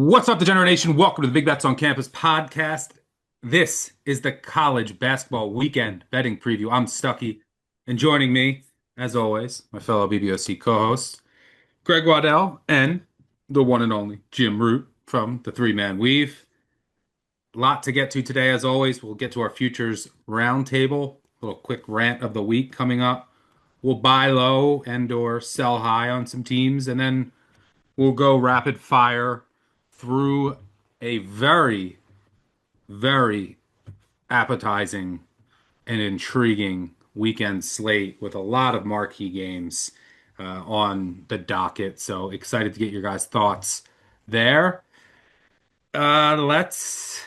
What's up, Degenerate Nation? Welcome to the Big Bets on Campus podcast. This is the college basketball weekend betting preview. I'm Stuckey, and joining me, as always, my fellow BBOC co-hosts, Greg Waddell and the one and only Jim Root from the Three Man Weave. A lot to get to today, as always. We'll get to our futures roundtable. A little quick rant of the week coming up. We'll buy low and or sell high on some teams, and then we'll go rapid fire through a very, very appetizing and intriguing weekend slate with a lot of marquee games on the docket. So excited to get your guys' thoughts there. Let's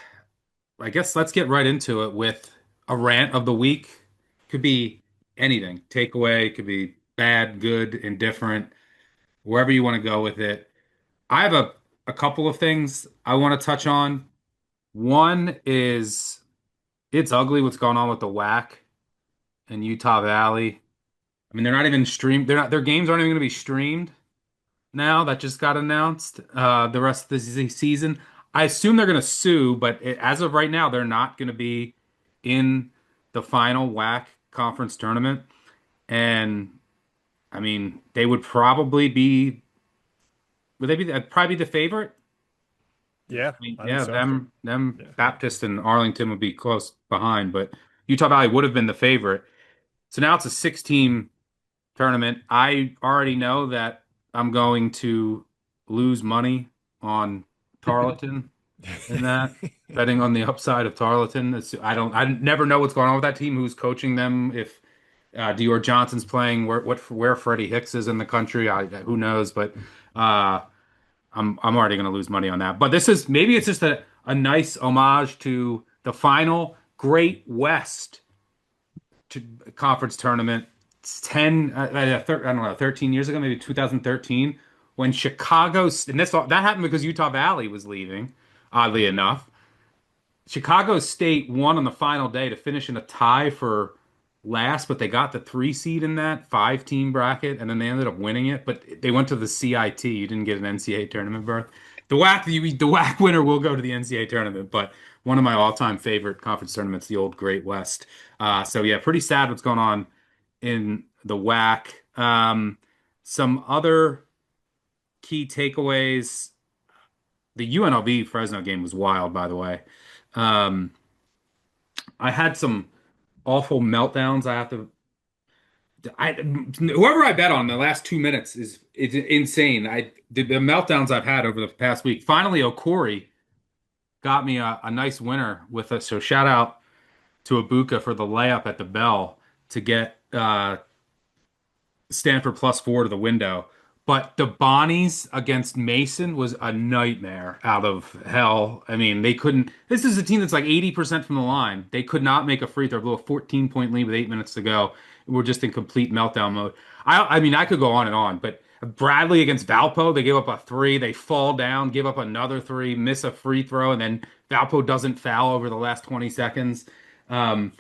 get right into it with a rant of the week. Could be anything. Takeaway, could be bad, good, indifferent, wherever you want to go with it. I have a couple of things I want to touch on. One is it's ugly what's going on with the WAC and Utah Valley. I mean, they're not even streamed. Their games aren't even going to be streamed now. That just got announced. The rest of the season. I assume they're going to sue, but as of right now, they're not going to be in the final WAC conference tournament. And I mean, they would probably be. Would they be? Probably be the favorite. Yeah, I mean, I think yeah, so. them Yeah. Baptist and Arlington would be close behind, but Utah Valley would have been the favorite. So now it's a six-team tournament. I already know that I'm going to lose money on Tarleton in that, betting on the upside of Tarleton. I never know what's going on with that team, who's coaching them, if Dior Johnson's playing, where Freddie Hicks is in the country. Who knows, but uh I'm already going to lose money on that. But this is maybe it's just a nice homage to the final Great West conference tournament. It's 10, I don't know, 13 years ago, maybe 2013, when and that happened because Utah Valley was leaving, oddly enough. Chicago State won on the final day to finish in a tie for last, but they got the three seed in that five-team bracket, and then they ended up winning it. But they went to the CIT. You didn't get an NCAA tournament berth. The WAC winner will go to the NCAA tournament, but one of my all-time favorite conference tournaments, the old Great West. So yeah, pretty sad what's going on in the WAC. Some other key takeaways. The UNLV Fresno game was wild, by the way. Um, I had some awful meltdowns. Whoever I bet on the last 2 minutes is insane. The meltdowns I've had over the past week. Finally, Okori got me a nice winner with it. So shout out to Ibuka for the layup at the bell to get Stanford +4 to the window. But the Bonnies against Mason was a nightmare out of hell. I mean, they couldn't. This is a team that's like 80% from the line. They could not make a free throw. Blew a 14-point lead with 8 minutes to go. We're just in complete meltdown mode. I mean, I could go on and on, but Bradley against Valpo, they gave up a three. They fall down, give up another three, miss a free throw, and then Valpo doesn't foul over the last 20 seconds. Um,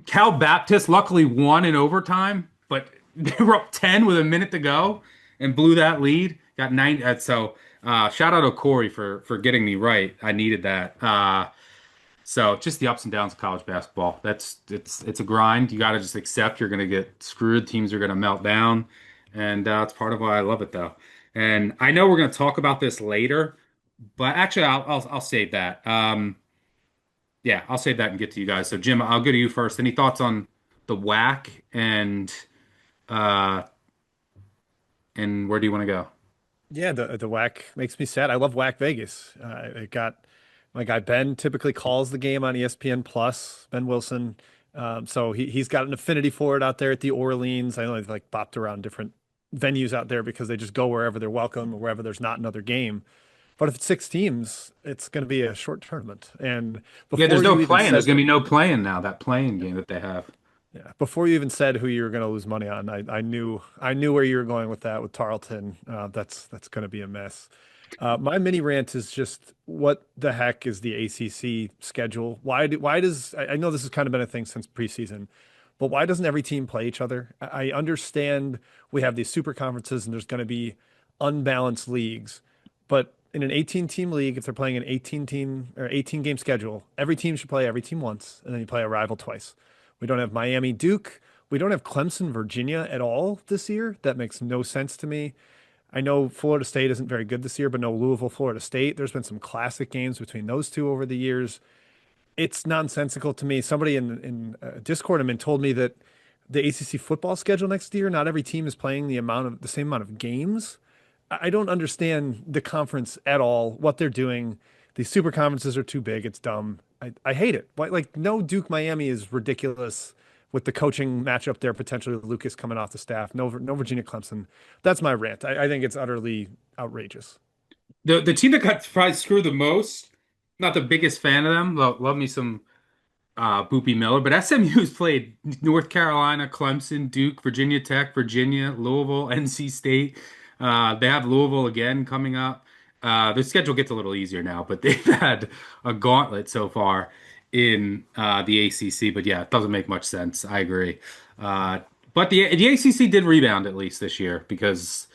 Cal Baptist luckily won in overtime, but they were up 10 with a minute to go and blew that lead. Got 9. Shout out to Corey for getting me right. I needed that. So just the ups and downs of college basketball. It's a grind. You got to just accept you're going to get screwed. Teams are going to melt down, and it's part of why I love it though. And I know we're going to talk about this later, but actually I'll save that. Yeah, I'll save that and get to you guys. So Jim, I'll go to you first. Any thoughts on the whack uh and where do you want to go? Yeah, the whack makes me sad. I love whack Vegas. It got my guy Ben typically calls the game on ESPN Plus, Ben Wilson. So he's got an affinity for it out there at the Orleans. I know they've like bopped around different venues out there because they just go wherever they're welcome or wherever there's not another game. But if it's six teams, it's going to be a short tournament. And Yeah, there's before no you even playing. There's said gonna be no playing now, that playing game that they have. Yeah, before you even said who you were going to lose money on, I knew where you were going with that with Tarleton. That's going to be a mess. My mini rant is just what the heck is the ACC schedule? Why does I know this has kind of been a thing since preseason, but why doesn't every team play each other? I understand we have these super conferences and there's going to be unbalanced leagues, but in an 18 team league, if they're playing an 18 team or 18 game schedule, every team should play every team once, and then you play a rival twice. We don't have Miami Duke. We don't have Clemson, Virginia at all this year. That makes no sense to me. I know Florida State isn't very good this year, but no Louisville, Florida State. There's been some classic games between those two over the years. It's nonsensical to me. Somebody in Discord I'm in told me that the ACC football schedule next year, not every team is playing the same amount of games. I don't understand the conference at all, what they're doing. These super conferences are too big. It's dumb. I hate it. Like no Duke Miami is ridiculous with the coaching matchup there, potentially with Lucas coming off the staff. No Virginia Clemson. That's my rant. I think it's utterly outrageous. The team that got probably screwed the most, not the biggest fan of them. Love me some Boopy Miller, but SMU's played North Carolina, Clemson, Duke, Virginia Tech, Virginia, Louisville, NC State. They have Louisville again coming up. Their schedule gets a little easier now, but they've had a gauntlet so far in the ACC. But yeah, it doesn't make much sense. I agree. But the ACC did rebound at least this year because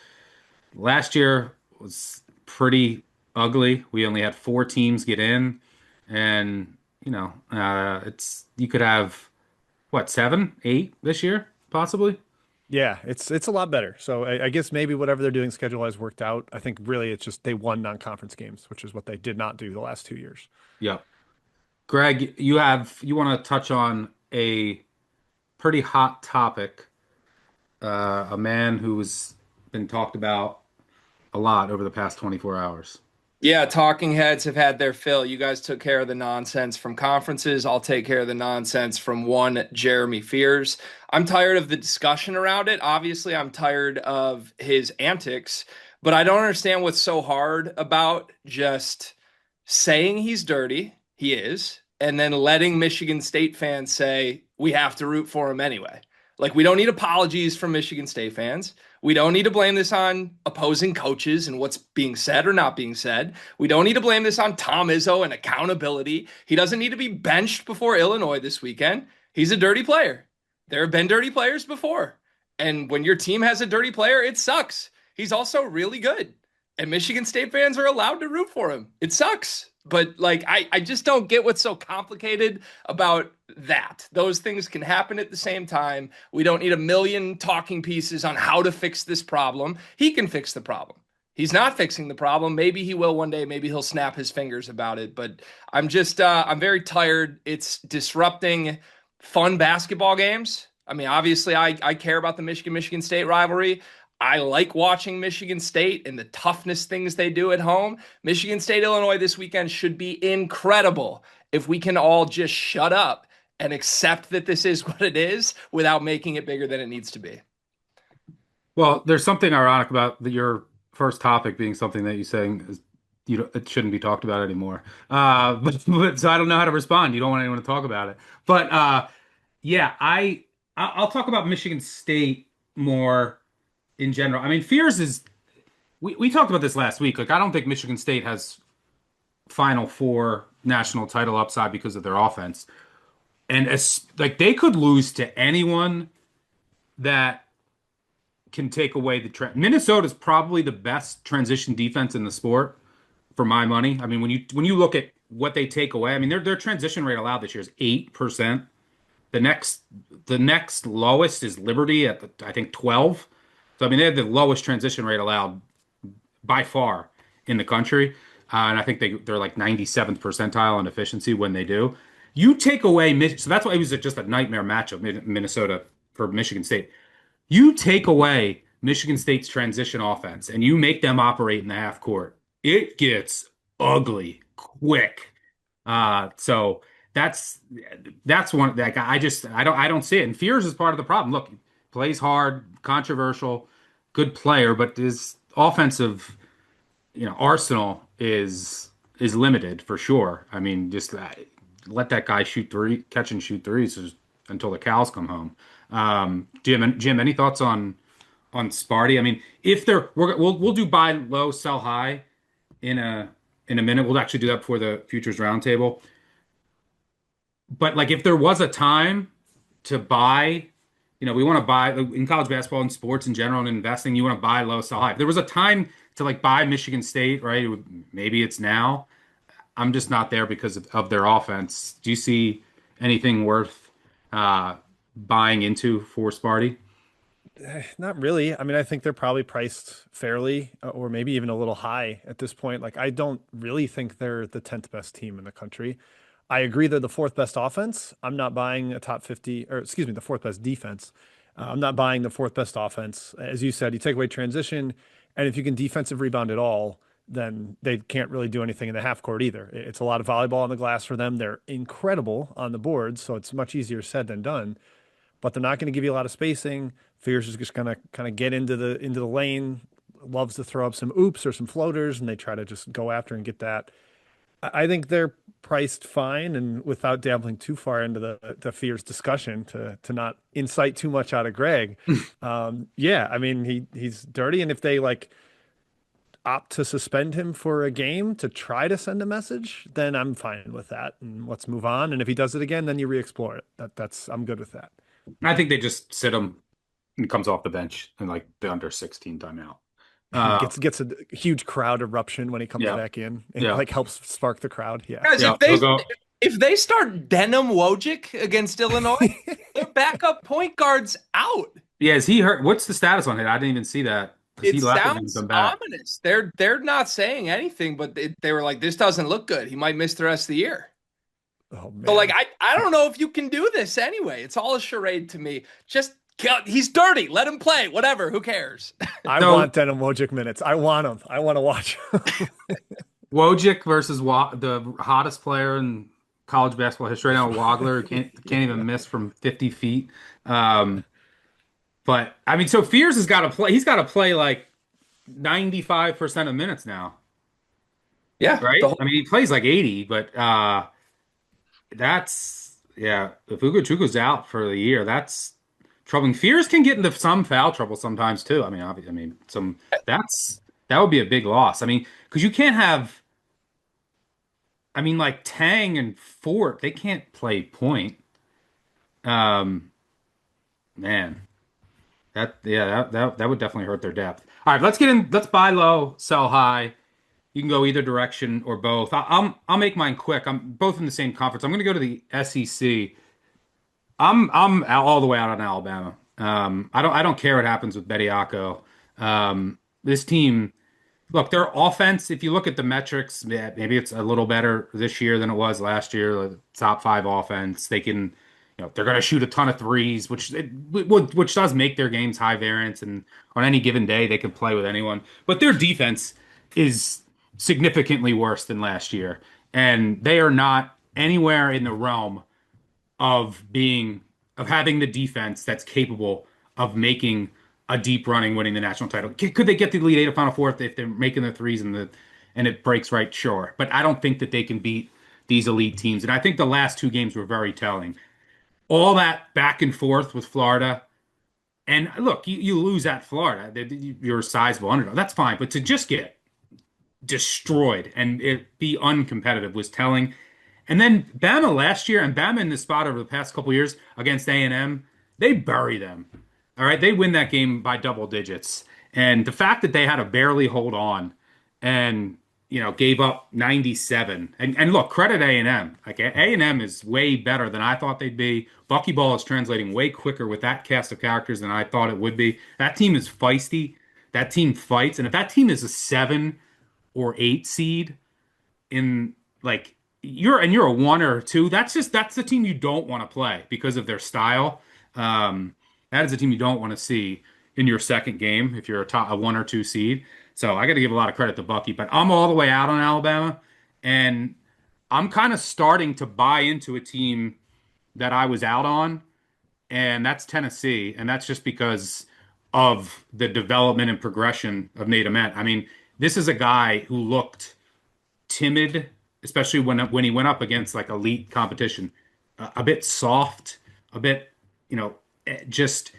last year was pretty ugly. We only had four teams get in, and it's you could have what, seven, eight this year, possibly. Yeah, it's a lot better. So I guess maybe whatever they're doing schedule-wise worked out. I think really it's just they won non-conference games, which is what they did not do the last 2 years. Yeah. Greg, you want to touch on a pretty hot topic, a man who's been talked about a lot over the past 24 hours. Yeah, talking heads have had their fill. You guys took care of the nonsense from conferences. I'll take care of the nonsense from one Jeremy Fears. I'm tired of the discussion around it. Obviously, I'm tired of his antics, but I don't understand what's so hard about just saying he's dirty. He is, and then letting Michigan State fans say we have to root for him anyway. Like, we don't need apologies from Michigan State fans. We don't need to blame this on opposing coaches and what's being said or not being said. We don't need to blame this on Tom Izzo and accountability. He doesn't need to be benched before Illinois this weekend. He's a dirty player. There have been dirty players before. And when your team has a dirty player, it sucks. He's also really good. And Michigan State fans are allowed to root for him. It sucks. But like, I just don't get what's so complicated about that. Those things can happen at the same time. We don't need a million talking pieces on how to fix this problem. He can fix the problem. He's not fixing the problem. Maybe he will one day. Maybe he'll snap his fingers about it. But I'm very tired. It's disrupting fun basketball games. I mean, obviously, I care about the Michigan State rivalry. I like watching Michigan State and the toughness things they do at home. Michigan State, Illinois this weekend should be incredible if we can all just shut up and accept that this is what it is without making it bigger than it needs to be. Well, there's something ironic about your first topic being something that you're saying is it shouldn't be talked about anymore. But so I don't know how to respond. You don't want anyone to talk about it. But yeah, I'll talk about Michigan State more in general. I mean, fears is we talked about this last week. Like, I don't think Michigan State has Final Four national title upside because of their offense. And like, they could lose to anyone that can take away the Minnesota's probably the best transition defense in the sport for my money. I mean, when you look at what they take away, I mean, their transition rate allowed this year is 8%. The next lowest is Liberty at I think 12. So I mean, they have the lowest transition rate allowed by far in the country, and I think they're like 97th percentile in efficiency when they do. You take away, so that's why it was just a nightmare matchup, Minnesota for Michigan State. You take away Michigan State's transition offense and you make them operate in the half court, it gets ugly quick. So that's one, like, I don't see it. And Fears is part of the problem. Look, plays hard, controversial, good player, but his offensive, arsenal is limited for sure. I mean, just let that guy catch and shoot threes until the cows come home. Jim, any thoughts on Sparty? I mean, if we'll do buy low, sell high in a minute. We'll actually do that before the futures roundtable. But like, if there was a time to buy, we want to buy in college basketball and sports in general and investing, you want to buy low, sell high. If there was a time to like buy Michigan State, right? Maybe it's now. I'm just not there because of their offense. Do you see anything worth uh, buying into for Sparty? Not really. I mean, I think they're probably priced fairly, or maybe even a little high at this point. Like, I don't really think they're the 10th best team in the country. I agree they're the fourth best offense. I'm not buying a top 50, or excuse me, the fourth best defense. I'm not buying the fourth best offense. As you said, you take away transition, and if you can defensive rebound at all, then they can't really do anything in the half court either. It's a lot of volleyball on the glass for them. They're incredible on the boards, so it's much easier said than done, but they're not going to give you a lot of spacing. Fears is just going to kind of get into the lane, loves to throw up some oops or some floaters, and they try to just go after and get that. I think they're priced fine, and without dabbling too far into the Fears discussion to not incite too much out of Greg. Yeah, I mean he's dirty, and if they like opt to suspend him for a game to try to send a message, then I'm fine with that, and let's move on. And if he does it again, then you re-explore it. That's I'm good with that. I think they just sit him and comes off the bench in like the under 16 timeout. Uh, Gets a huge crowd eruption when he comes yeah, back in. It yeah, like helps spark the crowd. Yeah. Guys, yeah. He'll go. if they start Denim Wojcik against Illinois, their backup point guard's out. Yeah, is he hurt? What's the status on it? I didn't even see that because It he left and didn't sounds come back. ominous. They're not saying anything, but they were like, this doesn't look good. He might miss the rest of the year. Oh So like man. I don't know if you can do this anyway. It's all a charade to me. Just he's dirty. Let him play. Whatever. Who cares? I So want Denim Wojcik minutes. I want him. I want to watch him. Wojcik versus the hottest player in college basketball history right now, Wagler, who can't even miss from 50 feet. Um, but I mean, so Fears has got to play. He's got to play like 95% of minutes now, Yeah. right? I mean, he plays like 80, but that's yeah. If Ugochukwu's out for the year, that's troubling. Fears can get into some foul trouble sometimes too. I mean, obviously, I mean, that would be a big loss. I mean, because you can't have. I mean, like Tang and Fort, they can't play point. Um, man, that would definitely hurt their depth. All right, let's get in. Let's buy low, sell high. You can go either direction or both. I'll make mine quick. I'm both in the same conference. I'm going to go to the SEC. All the way out on Alabama. I don't care what happens with Bediako. This team. Look, their offense, if you look at the metrics, yeah, maybe it's a little better this year than it was last year. The top five offense. They can, they're going to shoot a ton of threes, which does make their games high variance. And on any given day, they can play with anyone. But their defense is significantly worse than last year. And they are not anywhere in the realm of having the defense that's capable of making a deep running, winning the national title. Could they get the Elite Eight or Final Four if they're making the threes and it breaks right? Sure, but I don't think that they can beat these elite teams. And I think the last two games were very telling. All that back and forth with Florida, and look, you lose at Florida, you're a sizable underdog. That's fine, but to just get destroyed and it be uncompetitive was telling. And then Bama last year, and Bama in this spot over the past couple years against A&M, they bury them. All right, they win that game by double digits. And the fact that they had to barely hold on and gave up 97. And look, credit A&M. Like A&M is way better than I thought they'd be. Buckyball is translating way quicker with that cast of characters than I thought it would be. That team is feisty. That team fights. And if that team is a 7 or 8 seed in like you're a 1 or 2. That's the team you don't want to play because of their style. That is a team you don't want to see in your second game if you're a 1 or 2 seed. So I got to give a lot of credit to Bucky, but I'm all the way out on Alabama, and I'm kind of starting to buy into a team that I was out on, and that's Tennessee, and that's just because of the development and progression of Nate Ament. I mean, this is a guy who looked timid, especially when he went up against like elite competition, a bit soft, a bit, just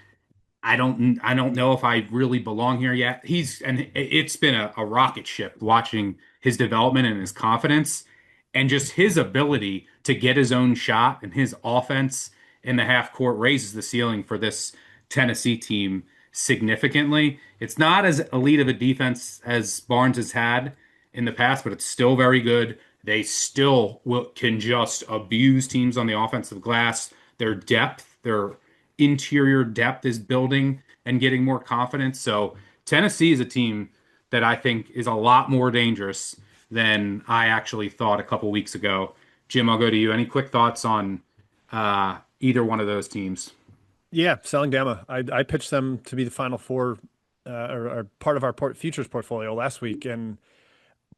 I don't know if I really belong here yet. And it's been a rocket ship watching his development and his confidence and just his ability to get his own shot, and his offense in the half court raises the ceiling for this Tennessee team significantly. It's not as elite of a defense as Barnes has had in the past, but it's still very good. They still can just abuse teams on the offensive glass. Their depth, their interior depth is building and getting more confidence. So Tennessee is a team that I think is a lot more dangerous than I actually thought a couple weeks ago. Jim, I'll go to you. Any quick thoughts on either one of those teams? Yeah, selling Bama. I pitched them to be the Final Four or part of our futures portfolio last week, and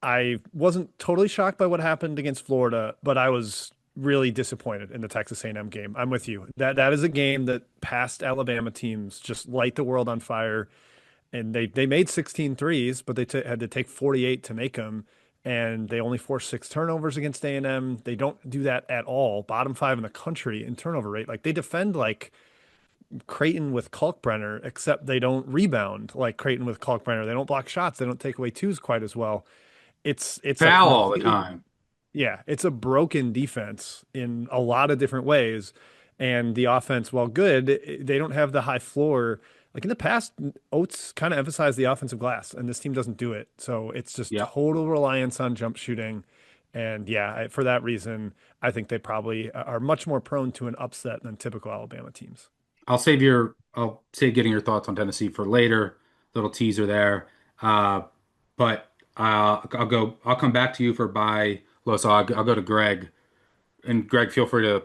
I wasn't totally shocked by what happened against Florida, but I was really disappointed in the Texas A&M game. I'm with you. That is a game that past Alabama teams just light the world on fire, and they made 16 threes, but they had to take 48 to make them, and they only forced 6 turnovers against A&M. They don't do that at all. Bottom 5 in the country in turnover rate. Like they defend like Creighton with Kalkbrenner, except they don't rebound like Creighton with Kalkbrenner. They don't block shots. They don't take away twos quite as well. It's a Foul all the completely, time. yeah, it's a broken defense in a lot of different ways. And the offense, while good, they don't have the high floor. Like in the past, Oates kind of emphasized the offensive glass, and this team doesn't do it. So it's just Yep. total reliance on jump shooting. And yeah, for that reason, I think they probably are much more prone to an upset than typical Alabama teams. I'll save getting your thoughts on Tennessee for later. Little teaser there. Uh, but I'll come back to you for buy low. So I'll go to Greg. And Greg, feel free to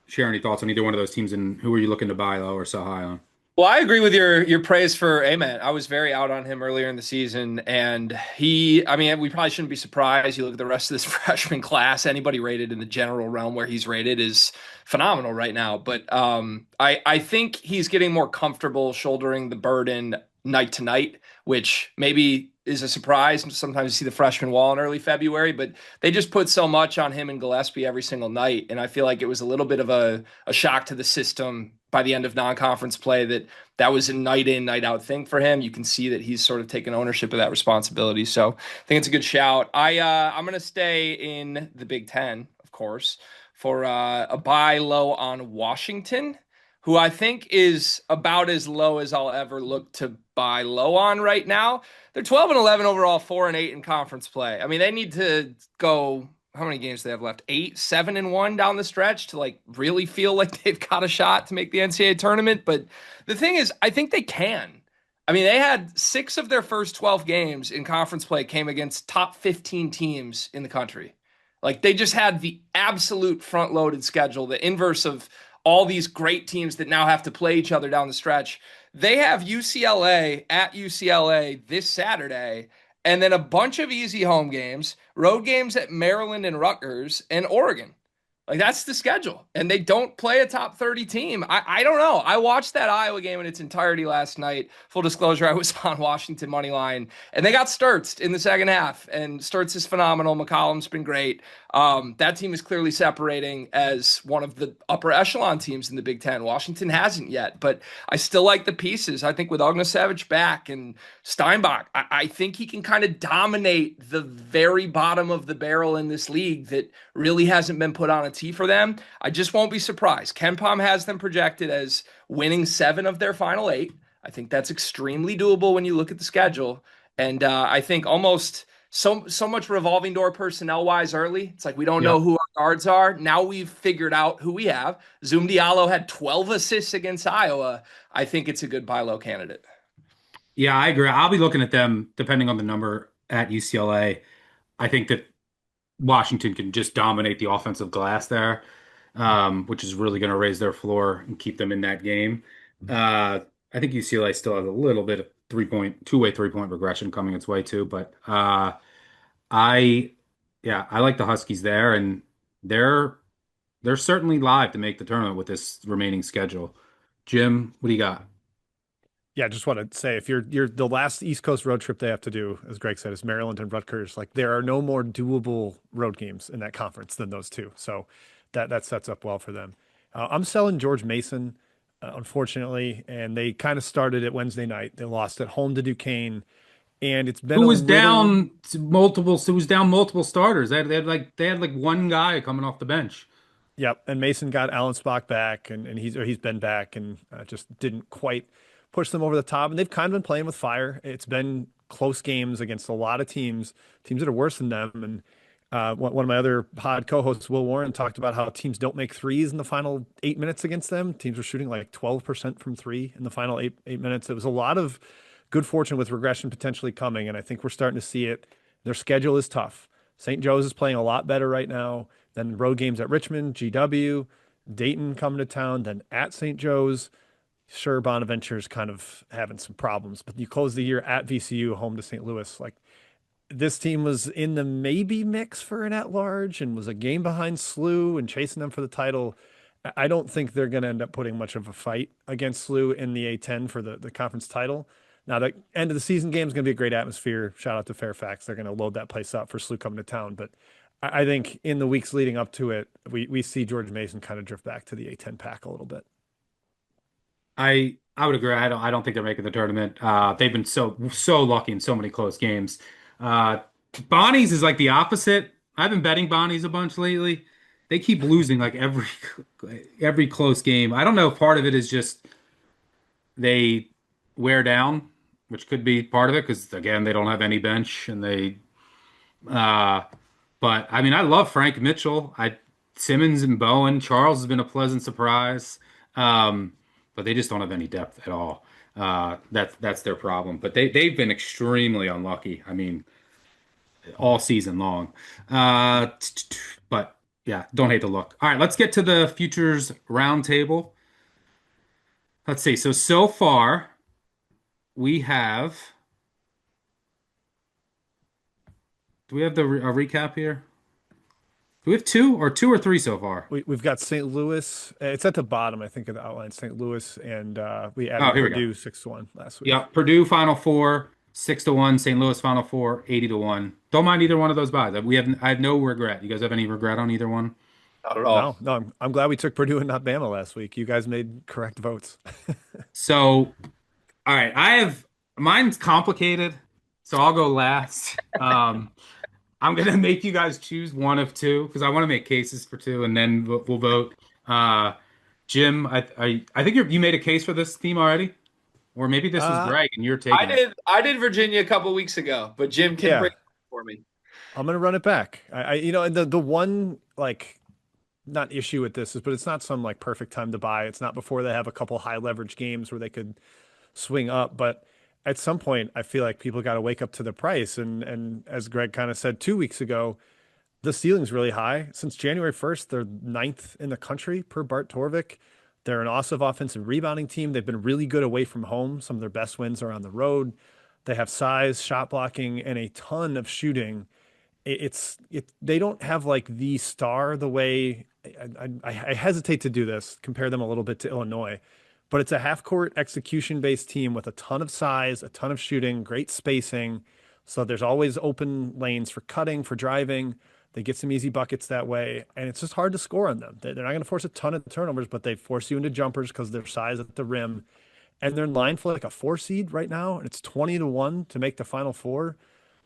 share any thoughts on either one of those teams and who are you looking to buy low or sell high on? Well, I agree with your praise for Amen. I was very out on him earlier in the season, and I mean, we probably shouldn't be surprised. You look at the rest of this freshman class, anybody rated in the general realm where he's rated is phenomenal right now. But I think he's getting more comfortable shouldering the burden night to night, which maybe is a surprise. Sometimes you see the freshman wall in early February, but they just put so much on him and Gillespie every single night, and I feel like it was a little bit of a shock to the system by the end of non-conference play that was a night in, night out thing for him. You can see that he's sort of taken ownership of that responsibility. So I think it's a good shout. I'm going to stay in the Big Ten, of course, for a buy low on Washington, who I think is about as low as I'll ever look to buy low on right now. They're 12-11 overall, 4-8 in conference play. I mean, they need to go. How many games do they have left? 8, 7-1 down the stretch to like really feel like they've got a shot to make the NCAA tournament. But the thing is, I think they can. I mean, they had 6 of their first 12 games in conference play came against top 15 teams in the country. Like they just had the absolute front-loaded schedule, the inverse of all these great teams that now have to play each other down the stretch. They have UCLA at UCLA this Saturday, and then a bunch of easy home games, road games at Maryland and Rutgers and Oregon. Like that's the schedule. And they don't play a top 30 team. I don't know. I watched that Iowa game in its entirety last night. Full disclosure, I was on Washington money line, and they got Sturts in the second half. And Sturts is phenomenal. McCollum's been great. That team is clearly separating as one of the upper echelon teams in the Big Ten. Washington hasn't yet, but I still like the pieces. I think with Ognisevich back and Steinbach, I think he can kind of dominate the very bottom of the barrel in this league that really hasn't been put on a tee for them. I just won't be surprised. Ken Pom has them projected as winning 7 of their final 8. I think that's extremely doable when you look at the schedule. And I think almost so much revolving door personnel wise early. It's like we don't know Yep. who our guards are. Now we've figured out who we have. Zoom Diallo had 12 assists against Iowa. I think it's a good buy low candidate. Yeah, I agree. I'll be looking at them depending on the number at UCLA. I think that Washington can just dominate the offensive glass there, which is really going to raise their floor and keep them in that game. I think UCLA still has a little bit of two-way 3-point regression coming its way too, but I, yeah, I like the Huskies there, and they're they're certainly live to make the tournament with this remaining schedule. Jim, what do you got? Yeah, I just want to say if you're the last East Coast road trip they have to do, as Greg said, is Maryland and Rutgers. Like there are no more doable road games in that conference than those two. So that sets up well for them. I'm selling George Mason, unfortunately, and they kind of started it Wednesday night. They lost at home to Duquesne, and it's been Who a was little. down to multiple? Who was down multiple starters? They had like one guy coming off the bench. Yep, and Mason got Alan Spock back, and he's been back, and just didn't quite push them over the top, and they've kind of been playing with fire. It's been close games against a lot of teams that are worse than them. And one of my other pod co-hosts, Will Warren, talked about how teams don't make threes in the final 8 minutes against them. Teams were shooting like 12% from three in the final eight minutes. It was a lot of good fortune with regression potentially coming, and I think we're starting to see it. Their schedule is tough. St. Joe's is playing a lot better right now than road games at Richmond, GW, Dayton coming to town, then at St. Joe's. Sure, Bonaventure's kind of having some problems, but you close the year at VCU, home to St. Louis. Like, this team was in the maybe mix for an at-large and was a game behind SLU and chasing them for the title. I don't think they're going to end up putting much of a fight against SLU in the A10 for the conference title. Now, the end of the season game is going to be a great atmosphere. Shout out to Fairfax. They're going to load that place up for SLU coming to town. But I think in the weeks leading up to it, we see George Mason kind of drift back to the A10 pack a little bit. I would agree. I don't think they're making the tournament. They've been so lucky in so many close games. Uh, Bonnie's is like the opposite. I've been betting Bonnie's a bunch lately. They keep losing like every close game. I don't know if part of it is just they wear down, which could be part of it because again they don't have any bench and they. Uh, but I mean I love Frank Mitchell. I Simmons and Bowen. Charles has been a pleasant surprise. But they just don't have any depth at all. That's their problem. But they've been extremely unlucky. I mean, all season long. But yeah, don't hate the look. All right, let's get to the futures roundtable. Let's see. So far we have. Do we have a recap here? Do we have two or three so far? We've got St. Louis. It's at the bottom, I think, of the outline. St. Louis, and we Oh, added here we go. Purdue 6-1 last week. Yeah, Purdue Final Four, 6-1. St. Louis Final Four, 80-1. Don't mind either one of those buys. I have no regret. You guys have any regret on either one? Not at all. No, I'm glad we took Purdue and not Bama last week. You guys made correct votes. So, all right, mine's complicated, so I'll go last. I'm gonna make you guys choose one of two because I want to make cases for two, and then we'll vote. Jim, I think you made a case for this theme already, or maybe this is Greg and you're taking it. I did Virginia a couple weeks ago, but Jim can break it for me. I'm gonna run it back. And the one like not issue with this is, but it's not some like perfect time to buy. It's not before they have a couple high leverage games where they could swing up, but at some point, I feel like people got to wake up to the price. And as Greg kind of said 2 weeks ago, the ceiling's really high. Since January 1st, they're ninth in the country per Bart Torvik. They're an awesome offensive rebounding team. They've been really good away from home. Some of their best wins are on the road. They have size, shot blocking, and a ton of shooting. They don't have like the star the way I hesitate to do this, compare them a little bit to Illinois, but it's a half court execution based team with a ton of size, a ton of shooting, great spacing. So there's always open lanes for cutting, for driving. They get some easy buckets that way, and it's just hard to score on them. They're not going to force a ton of turnovers, but they force you into jumpers because of their size at the rim. And they're in line for like a 4 seed right now, and it's 20-1 to make the Final Four.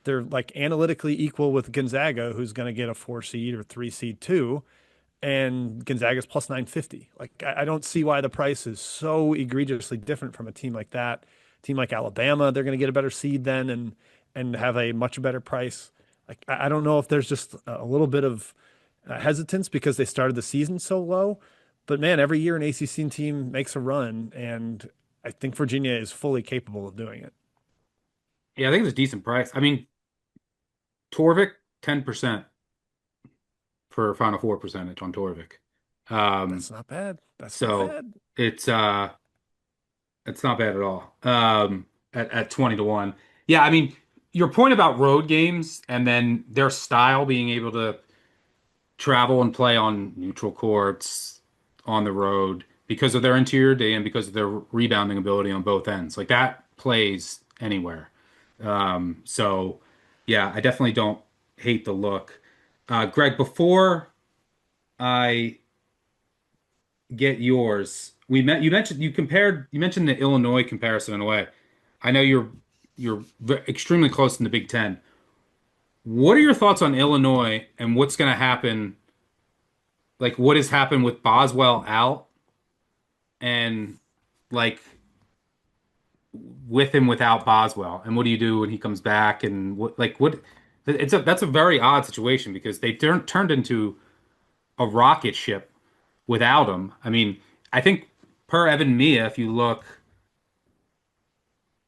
They're like analytically equal with Gonzaga, who's going to get a 4 seed or 3 seed too. And Gonzaga's plus 950. Like, I don't see why the price is so egregiously different from a team like that. A team like Alabama, they're going to get a better seed then and have a much better price. Like, I don't know if there's just a little bit of hesitance because they started the season so low. But man, every year an ACC team makes a run, and I think Virginia is fully capable of doing it. Yeah, I think it's a decent price. I mean, Torvik, 10% for Final Four percentage on Torvik. That's not bad. That's So not bad. it's not bad at all. At 20-1. Yeah, I mean, your point about road games and then their style being able to travel and play on neutral courts on the road because of their interior day and because of their rebounding ability on both ends. Like that plays anywhere. So yeah, I definitely don't hate the look. Greg, before I get yours, you mentioned the Illinois comparison in a way. I know you're extremely close in the Big Ten. What are your thoughts on Illinois and what's going to happen? Like what has happened with Boswell out and like with him without Boswell, and what do you do when he comes back? And what? That's a very odd situation because they turned into a rocket ship without him. I mean, I think per Evan Mia, if you look,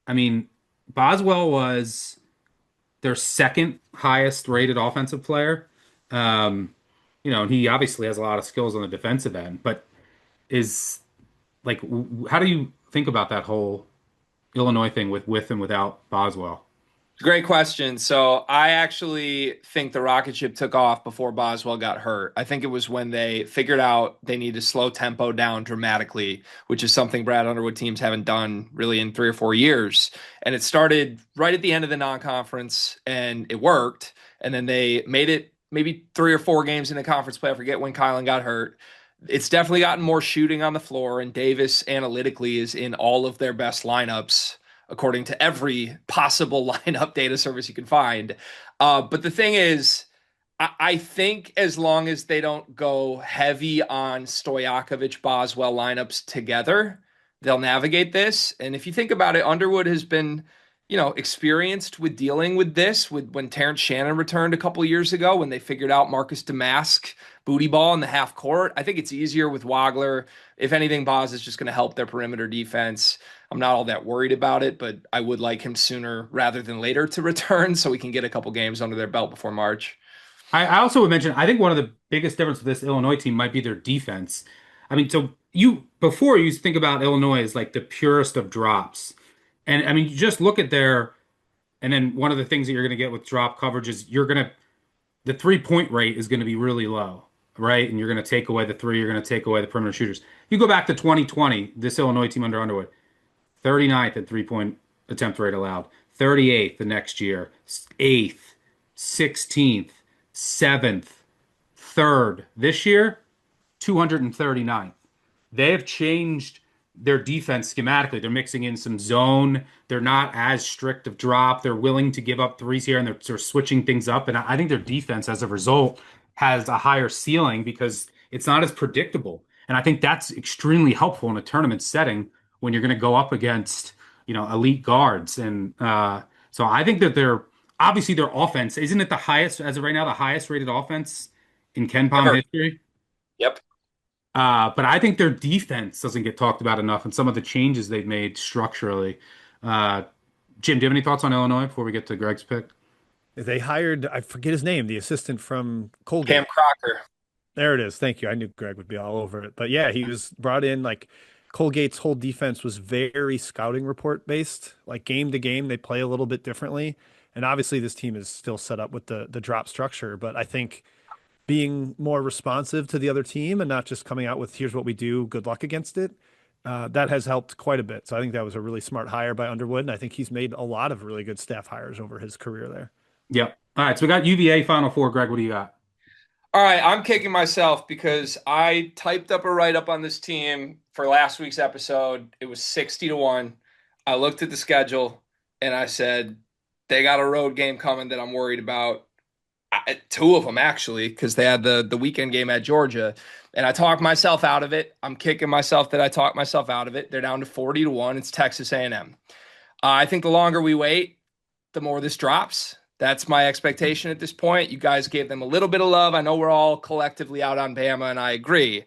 I mean, Boswell was their second highest rated offensive player. Um, and he obviously has a lot of skills on the defensive end, but is like, how do you think about that whole Illinois thing with and without Boswell? Great question. So I actually think the rocket ship took off before Boswell got hurt. I think it was when they figured out they need to slow tempo down dramatically, which is something Brad Underwood teams haven't done really in 3 or 4 years. And it started right at the end of the non-conference, and it worked. And then they made it maybe 3 or 4 games in the conference play. I forget when Kylan got hurt. It's definitely gotten more shooting on the floor, and Davis analytically is in all of their best lineups according to every possible lineup data service you can find. But the thing is, I think as long as they don't go heavy on Stojakovic Boswell lineups together, they'll navigate this. And if you think about it, Underwood has been, experienced with dealing with this with when Terrence Shannon returned a couple years ago when they figured out Marcus Damask booty ball in the half court. I think it's easier with Wagler. If anything, Boz is just going to help their perimeter defense. I'm not all that worried about it, but I would like him sooner rather than later to return so we can get a couple games under their belt before March. I also would mention, I think one of the biggest differences with this Illinois team might be their defense. I mean, so before you used to think about Illinois as like the purest of drops. And I mean, you just look at and then one of the things that you're going to get with drop coverage is the 3-point rate is going to be really low, right? And you're going to take away the three, you're going to take away the perimeter shooters. You go back to 2020, this Illinois team under Underwood, 39th at 3-point attempt rate allowed, 38th the next year, 8th, 16th, 7th, 3rd. This year, 239th. They have changed their defense schematically. They're mixing in some zone. They're not as strict of drop. They're willing to give up threes here, and they're switching things up. And I think their defense, as a result, has a higher ceiling because it's not as predictable. And I think that's extremely helpful in a tournament setting when you're going to go up against, elite guards. And so I think that obviously their offense, isn't it the highest, as of right now, the highest rated offense in Ken Palm history? Yep. But I think their defense doesn't get talked about enough and some of the changes they've made structurally. Jim, do you have any thoughts on Illinois before we get to Greg's pick? They hired, I forget his name, the assistant from Colgate. Cam Crocker. There it is. Thank you. I knew Greg would be all over it. But yeah, he was brought in like Colgate's whole defense was very scouting report based. Like game to game, they play a little bit differently. And obviously this team is still set up with the drop structure, but I think being more responsive to the other team and not just coming out with here's what we do, good luck against it. That has helped quite a bit. So I think that was a really smart hire by Underwood, and I think he's made a lot of really good staff hires over his career there. Yep. All right, so we got UVA Final Four. Greg, what do you got? All right, I'm kicking myself because I typed up a write-up on this team for last week's episode. It was 60-1. I looked at the schedule and I said, they got a road game coming that I'm worried about. Two of them, actually, because they had the weekend game at Georgia. And I talked myself out of it. I'm kicking myself that I talked myself out of it. They're down to 40-1. It's Texas A&M. I think the longer we wait, the more this drops. That's my expectation at this point. You guys gave them a little bit of love. I know we're all collectively out on Bama, and I agree.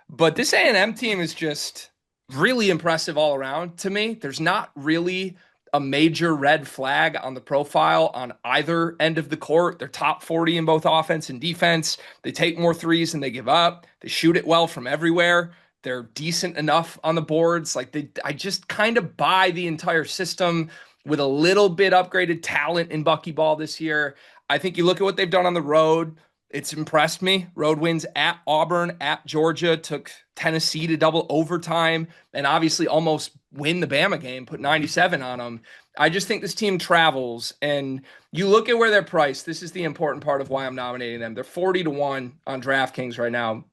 But this A&M team is just really impressive all around to me. There's not really a major red flag on the profile on either end of the court. They're top 40 in both offense and defense. They take more threes than they give up. They shoot it well from everywhere. They're decent enough on the boards. I just kind of buy the entire system with a little bit upgraded talent in buckyball this year. I think you look at what they've done on the road. It's impressed me. Road wins at Auburn, at Georgia, took Tennessee to double overtime, and obviously almost win the Bama game, put 97 on them. I just think this team travels, and you look at where they're priced. This is the important part of why I'm nominating them. They're 40-1 on DraftKings right now.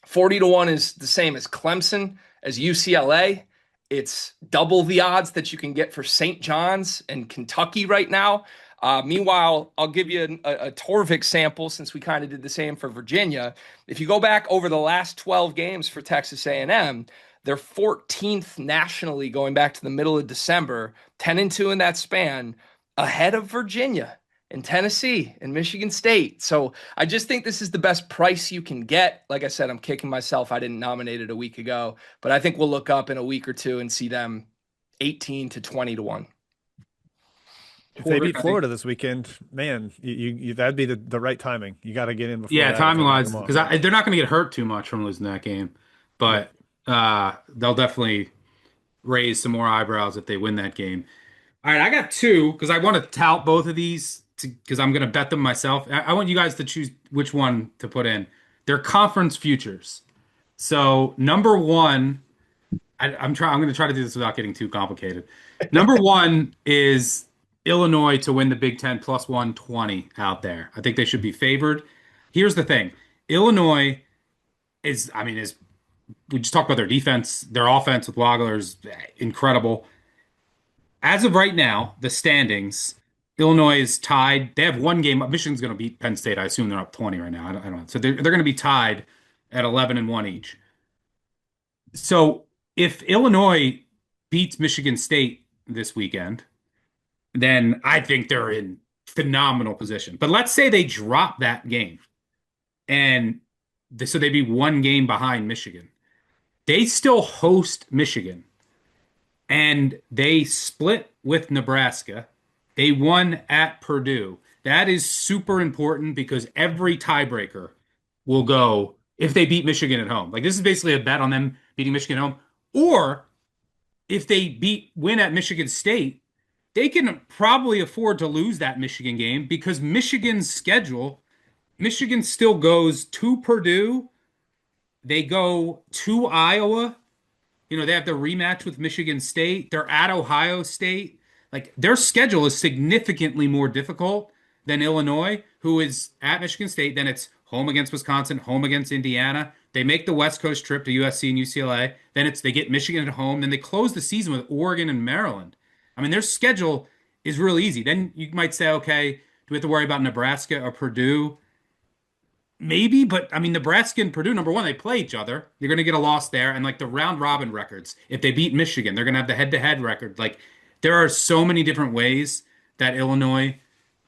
40-1 is the same as Clemson, as UCLA. It's double the odds that you can get for St. John's and Kentucky right now. Meanwhile, I'll give you a Torvik sample since we kind of did the same for Virginia. If you go back over the last 12 games for Texas A&M, They're 14th nationally going back to the middle of December, 10-2 in that span, ahead of Virginia and Tennessee and Michigan State. So I just think this is the best price you can get. Like I said, I'm kicking myself. I didn't nominate it a week ago, but I think we'll look up in a week or two and see them 18 to 20 to 1. If they beat Florida this weekend, man, that'd be the right timing. You got to get in before Yeah, that if they timing knock wise, them off. because they're not going to get hurt too much from losing that game, but they'll definitely raise some more eyebrows if they win that game. All right, I got two because I want to tout both of these because I'm going to bet them myself. I want you guys to choose which one to put in. They're conference futures. So number one, I'm going to try to do this without getting too complicated. Number one is Illinois to win the Big Ten plus 120 out there. I think they should be favored. Here's the thing. Illinois is we just talked about their defense, their offense with Wagler is incredible. As of right now, the standings, Illinois is tied. They have one game. Michigan's going to beat Penn State. I assume they're up 20 right now. I don't know. So they're going to be tied at 11-1 each. So if Illinois beats Michigan State this weekend, then I think they're in phenomenal position. But let's say they drop that game, and so they'd be one game behind Michigan. They still host Michigan, and they split with Nebraska. They won at Purdue. That is super important because every tiebreaker will go if they beat Michigan at home. Like this is basically a bet on them beating Michigan at home. Or if they win at Michigan State, they can probably afford to lose that Michigan game because Michigan's schedule, Michigan still goes to Purdue. They go to Iowa. They have the rematch with Michigan State. They're at Ohio State. Like their schedule is significantly more difficult than Illinois, who is at Michigan State. Then it's home against Wisconsin, home against Indiana. They make the West Coast trip to USC and UCLA. Then they get Michigan at home. Then they close the season with Oregon and Maryland. I mean, their schedule is real easy. Then you might say, okay, do we have to worry about Nebraska or Purdue? Maybe, but I mean, Nebraska and Purdue, number one, they play each other. You're going to get a loss there. And like the round robin records, if they beat Michigan, they're going to have the head-to-head record. Like there are so many different ways that Illinois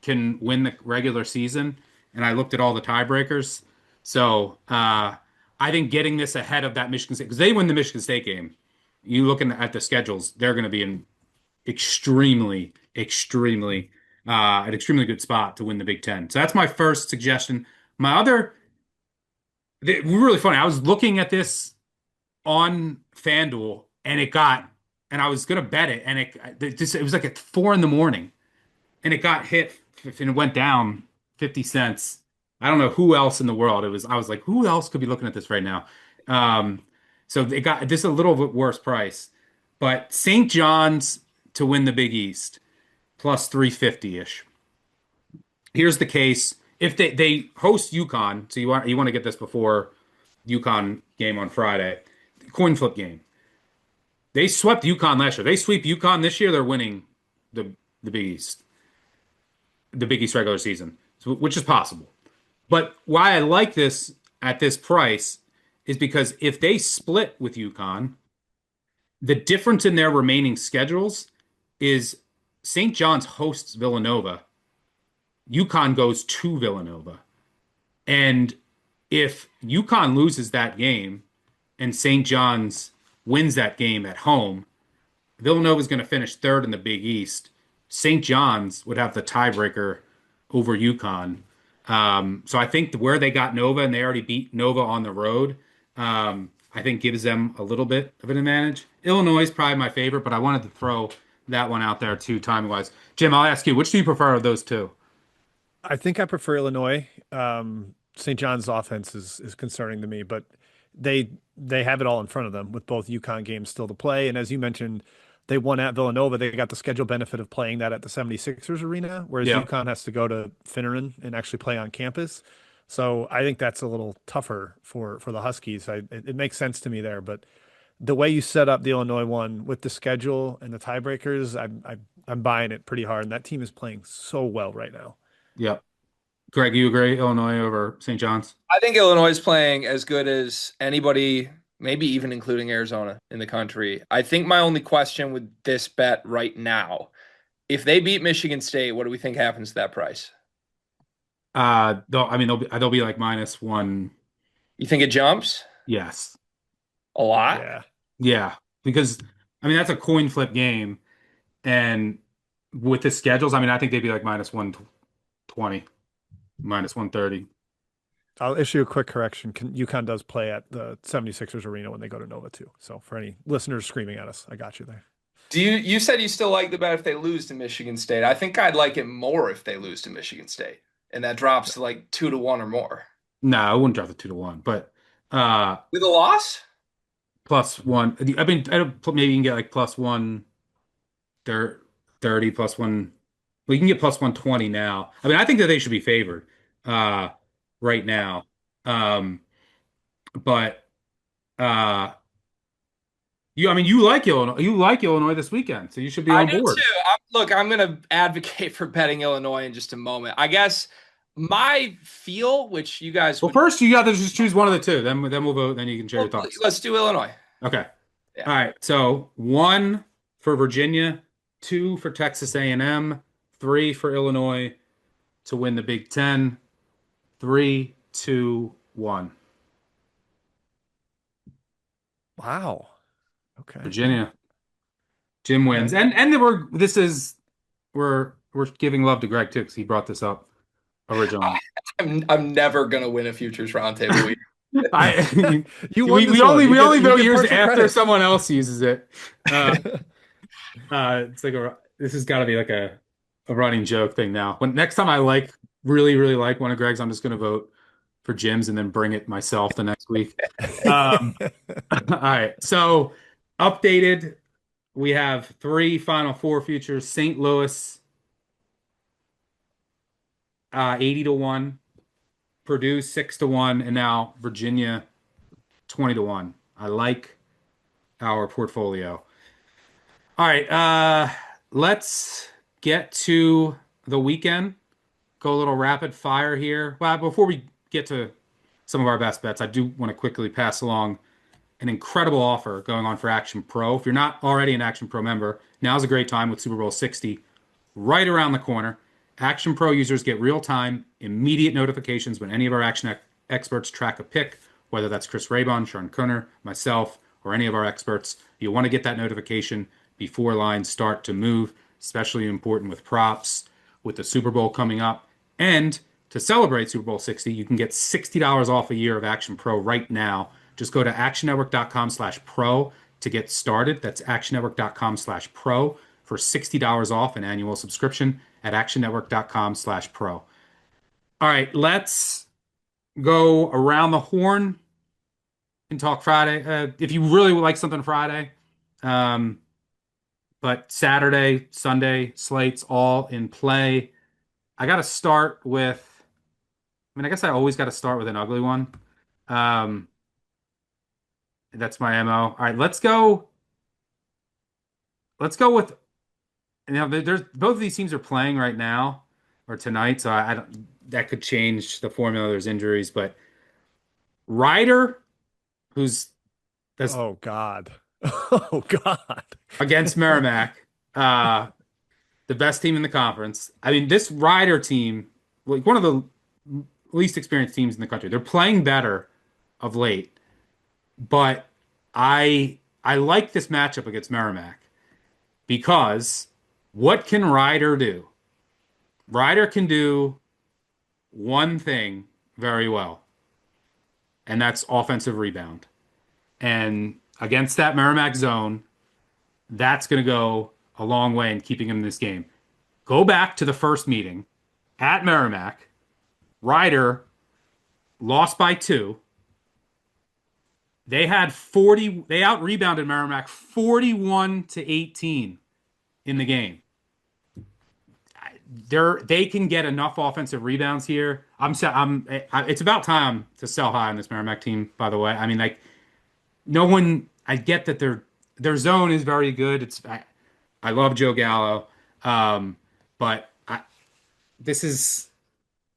can win the regular season. And I looked at all the tiebreakers. So I think getting this ahead of that Michigan State, because they win the Michigan State game. You looking at the schedules, they're going to be in extremely an extremely good spot to win the Big Ten. So that's my first suggestion. My other, really funny. I was looking at this on FanDuel, and I was gonna bet it, and it was like at 4 a.m, and it got hit, and it went down 50 cents. I don't know who else in the world it was. I was like, who else could be looking at this right now? So it got this a little bit worse price, but St. John's to win the Big East plus 350-ish. Here's the case. If they host UConn, so you want to get this before UConn game on Friday, coin flip game. They swept UConn last year. They sweep UConn this year, they're winning the Big East, the Big East regular season, which is possible. But why I like this at this price is because if they split with UConn, the difference in their remaining schedules is St. John's hosts Villanova. UConn goes to Villanova. And if UConn loses that game and St. John's wins that game at home, Villanova is going to finish third in the Big East. St. John's would have the tiebreaker over UConn. So I think where they got Nova and they already beat Nova on the road, I think gives them a little bit of an advantage. Illinois is probably my favorite, but I wanted to throw that one out there too, timing-wise. Jim, I'll ask you, which do you prefer of those two? I think I prefer Illinois. St. John's offense is concerning to me, but they have it all in front of them with both UConn games still to play. And as you mentioned, they won at Villanova. They got the schedule benefit of playing that at the 76ers arena, whereas UConn has to go to Finneran and actually play on campus. So I think that's a little tougher for the Huskies. It makes sense to me there, but the way you set up the Illinois one with the schedule and the tiebreakers, I'm buying it pretty hard. And that team is playing so well right now. Yep. Greg, you agree? Illinois over St. John's? I think Illinois is playing as good as anybody maybe even including Arizona in the country. I think my only question with this bet right now, if they beat Michigan State, what do we think happens to that price? They'll be like -1. You think it jumps Yes. a lot? Yeah. Yeah. Because that's a coin flip game. And with the schedules, I think they'd be like -120, -130. I'll issue a quick correction. UConn does play at the 76ers arena when they go to Nova too. So for any listeners screaming at us, I got you there. You said you still like the bet if they lose to Michigan State. I think I'd like it more if they lose to Michigan State. And that drops to like 2-1 or more. No, I wouldn't drop the 2-1, but With a loss? +1. Maybe you can get like +130, +1. Well, you can get +120 now. I think that they should be favored uh, right now. But uh, you like Illinois this weekend, so you should be I on do board. too. Look, I'm going to advocate for betting Illinois in just a moment. I guess my feel, which you guys Well, would, first you got to just choose one of the two. Then we'll vote. Then you can share your well, thoughts. let's do Illinois. Okay. Yeah. All right. So 1 for Virginia, 2 for Texas A&M, 3 for Illinois to win the Big Ten. 3, 2, 1. Wow. Okay. Virginia. Jim wins. Okay. And we're giving love to Greg too, because he brought this up originally. I'm never going to win a futures roundtable week. I You won this one. we only you vote get yours partial after credit. someone else uses it. It's like this has got to be like a running joke thing now. When next time I really like one of Greg's, I'm just going to vote for Jim's and then bring it myself the next week. All right. So updated, we have 3 Final Four futures. St. Louis, 80-1. Purdue 6-1, and now Virginia 20-1. I like our portfolio. All right, let's get to the weekend. Go a little rapid fire here. Well, before we get to some of our best bets, I do want to quickly pass along an incredible offer going on for Action Pro. If you're not already an Action Pro member, now's a great time with Super Bowl 60 right around the corner. Action Pro users get real-time, immediate notifications when any of our action experts track a pick, whether that's Chris Raybon, Sean Koerner, myself, or any of our experts. You want to get that notification before lines start to move, especially important with props, with the Super Bowl coming up. And to celebrate Super Bowl 60, you can get $60 off a year of Action Pro right now. Just go to actionnetwork.com/pro to get started. That's actionnetwork.com/pro for $60 off an annual subscription at actionnetwork.com/pro. All right, let's go around the horn and talk Friday. If you really would like something Friday, but Saturday, Sunday slates all in play. I got to start with, I guess I always got to start with an ugly one. That's my MO. All right, let's go. Let's go with, there's both of these teams are playing right now or tonight, so I don't, that could change the formula. There's injuries, but Ryder, who's that's Oh God. Oh God. against Merrimack, the best team in the conference. This Ryder team, like one of the least experienced teams in the country, they're playing better of late, but I like this matchup against Merrimack because what can Ryder do? Ryder can do one thing very well, and that's offensive rebound. And against that Merrimack zone, that's going to go a long way in keeping him in this game. Go back to the first meeting at Merrimack. Ryder lost by 2. They out rebounded Merrimack 41-18 in the game. They can get enough offensive rebounds here. It's about time to sell high on this Merrimack team, by the way. No one, I get that their zone is very good. I love Joe Gallo. But this is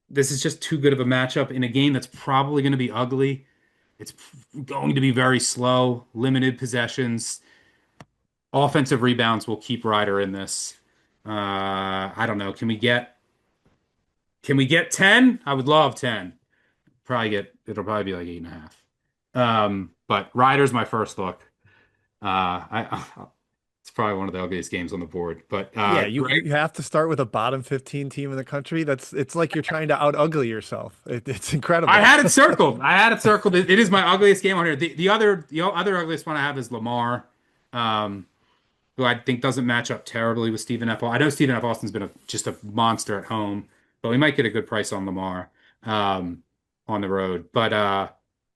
just too good of a matchup in a game that's probably going to be ugly. It's going to be very slow, limited possessions. Offensive rebounds will keep Ryder in this. I don't know. Can we get 10? I would love 10. It'll probably be like 8.5. But Ryder's my first look. It's probably one of the ugliest games on the board. But Yeah, you Greg, you have to start with a bottom 15 team in the country. It's like you're trying to out ugly yourself. It's I incredible. had it circled. I had it circled. It is my ugliest game on here. The other ugliest one I have is Lamar, um, who I think doesn't match up terribly with Stephen F. I know Stephen F. Austin's been just a monster at home, but we might get a good price on Lamar um, on the road. But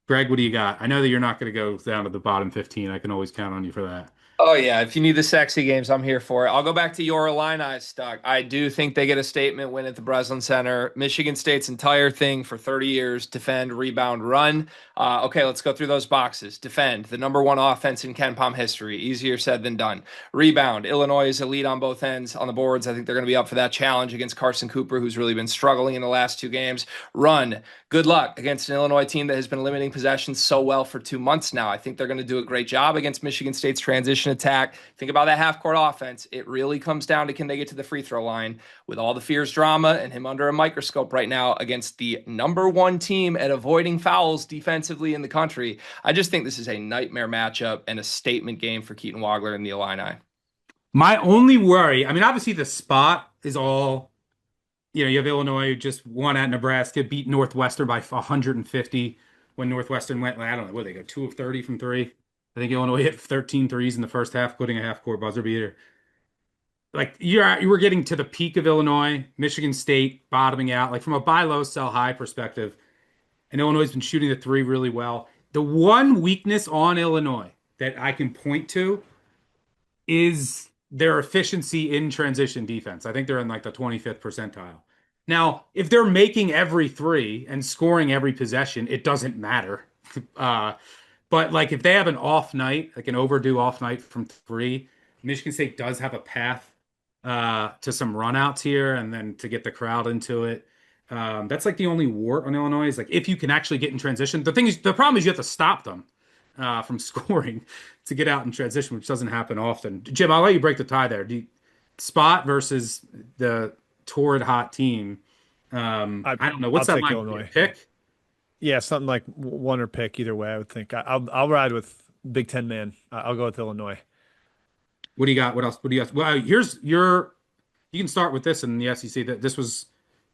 Greg, what do you got? I know that you're not going to go down to the bottom 15. I can always count on you for that. Oh yeah, if you need the sexy games, I'm here for it. I'll go back to your Illini stuck. I do think they get a statement win at the Breslin Center. Michigan State's entire thing for 30 years: defend, rebound, run. Okay, let's go through those boxes. Defend, the number one offense in Ken Palm history. Easier said than done. Rebound, Illinois is elite on both ends on the boards. I think they're going to be up for that challenge against Carson Cooper, who's really been struggling in the last two games. Run, good luck against an Illinois team that has been limiting possessions so well for 2 months now. I think they're going to do a great job against Michigan State's transition attack. Think about that half court offense. It really comes down to, can they get to the free throw line with all the fears drama and him under a microscope right now against the number one team at avoiding fouls defensively in the country. I just think this is a nightmare matchup and a statement game for Keaton Wagler and the Illini. My only worry, I mean, obviously the spot is all, you have Illinois who just won at Nebraska, beat Northwestern by 150 when Northwestern went, I don't know, what they go, 2 of 30 from three. I think Illinois hit 13 threes in the first half, including a half-court buzzer beater. Like you were getting to the peak of Illinois, Michigan State bottoming out. Like from a buy low, sell high perspective, and Illinois has been shooting the three really well. The one weakness on Illinois that I can point to is their efficiency in transition defense. I think they're in like the 25th percentile. Now, if they're making every three and scoring every possession, it doesn't matter. But like if they have an off night, like an overdue off night from three, Michigan State does have a path to some runouts here and then to get the crowd into it. That's like the only wart on Illinois is like if you can actually get in transition. The problem is you have to stop them from scoring to get out in transition, which doesn't happen often. Jim, I'll let you break the tie there. Spot versus the torrid hot team. I don't know. What's I'll that take line? Illinois. Pick? Yeah, something like one or pick either way. I would think I'll ride with Big Ten man. I'll go with Illinois. What do you got? What else? What do you got? Well, here's your. You can start with this in the SEC. That this was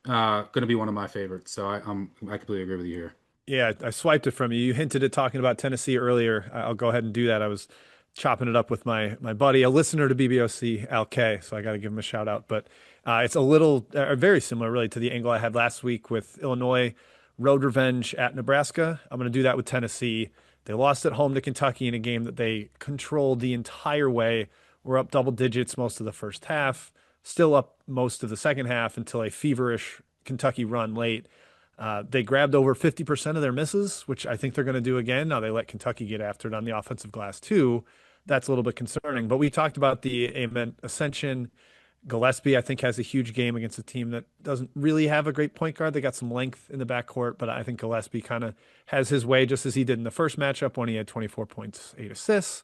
going to be one of my favorites. So I completely agree with you here. Yeah, I swiped it from you. You hinted at talking about Tennessee earlier. I'll go ahead and do that. I was chopping it up with my buddy, a listener to BBOC, Al K. So I got to give him a shout out. But it's a little very similar, really, to the angle I had last week with Illinois road revenge at Nebraska. I'm going to do that with Tennessee. They lost at home to Kentucky in a game that they controlled the entire way. We're up double digits most of the first half, still up most of the second half until a feverish Kentucky run late. They grabbed over 50% of their misses, which I think they're going to do again. Now they let Kentucky get after it on the offensive glass too. That's a little bit concerning. But we talked about the Ascension. Gillespie, I think, has a huge game against a team that doesn't really have a great point guard. They got some length in the backcourt, but I think Gillespie kind of has his way just as he did in the first matchup when he had 24 points, 8 assists.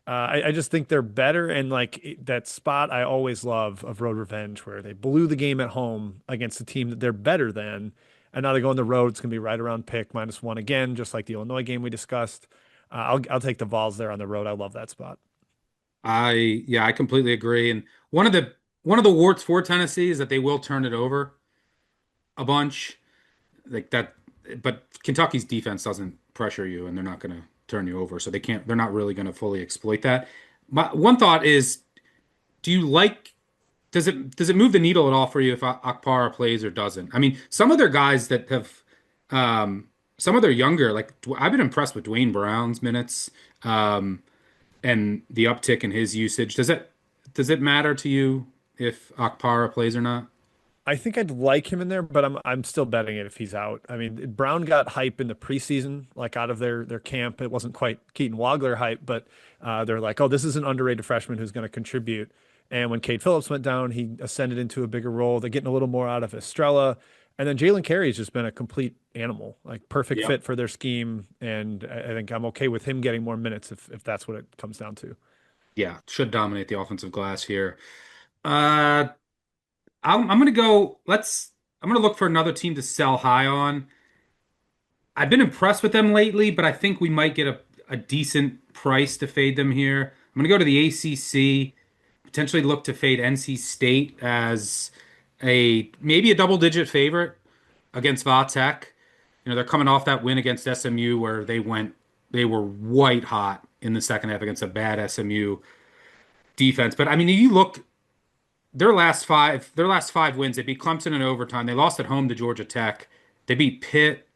I just think they're better. And like that spot I always love of road revenge where they blew the game at home against a team that they're better than. And now they go on the road. It's going to be right around pick -1 again, just like the Illinois game we discussed. I'll take the Vols there on the road. I love that spot. I completely agree. And one of the warts for Tennessee is that they will turn it over a bunch, like that. But Kentucky's defense doesn't pressure you, and they're not going to turn you over, so they can't. They're not really going to fully exploit that. My one thought is, do you like? Does it move the needle at all for you if Akpara plays or doesn't? I mean, some of their guys that have, some of their younger, like I've been impressed with Dwayne Brown's minutes, and the uptick in his usage. Does it matter to you if Akpara plays or not? I think I'd like him in there, but I'm still betting it if he's out. I mean, Brown got hype in the preseason, like out of their camp. It wasn't quite Keaton Wagler hype, but they're like, oh, this is an underrated freshman who's going to contribute. And when Cade Phillips went down, he ascended into a bigger role. They're getting a little more out of Estrella. And then Jalen Carey's just been a complete animal, like perfect Yep. fit for their scheme. And I think I'm okay with him getting more minutes if that's what it comes down to. Yeah, should dominate the offensive glass here. Uh, I'm gonna go. I'm gonna look for another team to sell high on. I've been impressed with them lately, but I think we might get a decent price to fade them here. I'm gonna go to the ACC, potentially look to fade NC State as a maybe a double-digit favorite against Va Tech. They're coming off that win against SMU where they were white hot in the second half against a bad SMU defense. But I mean, you look their last five wins, they beat Clemson in overtime. They lost at home to Georgia Tech. They beat Pitt,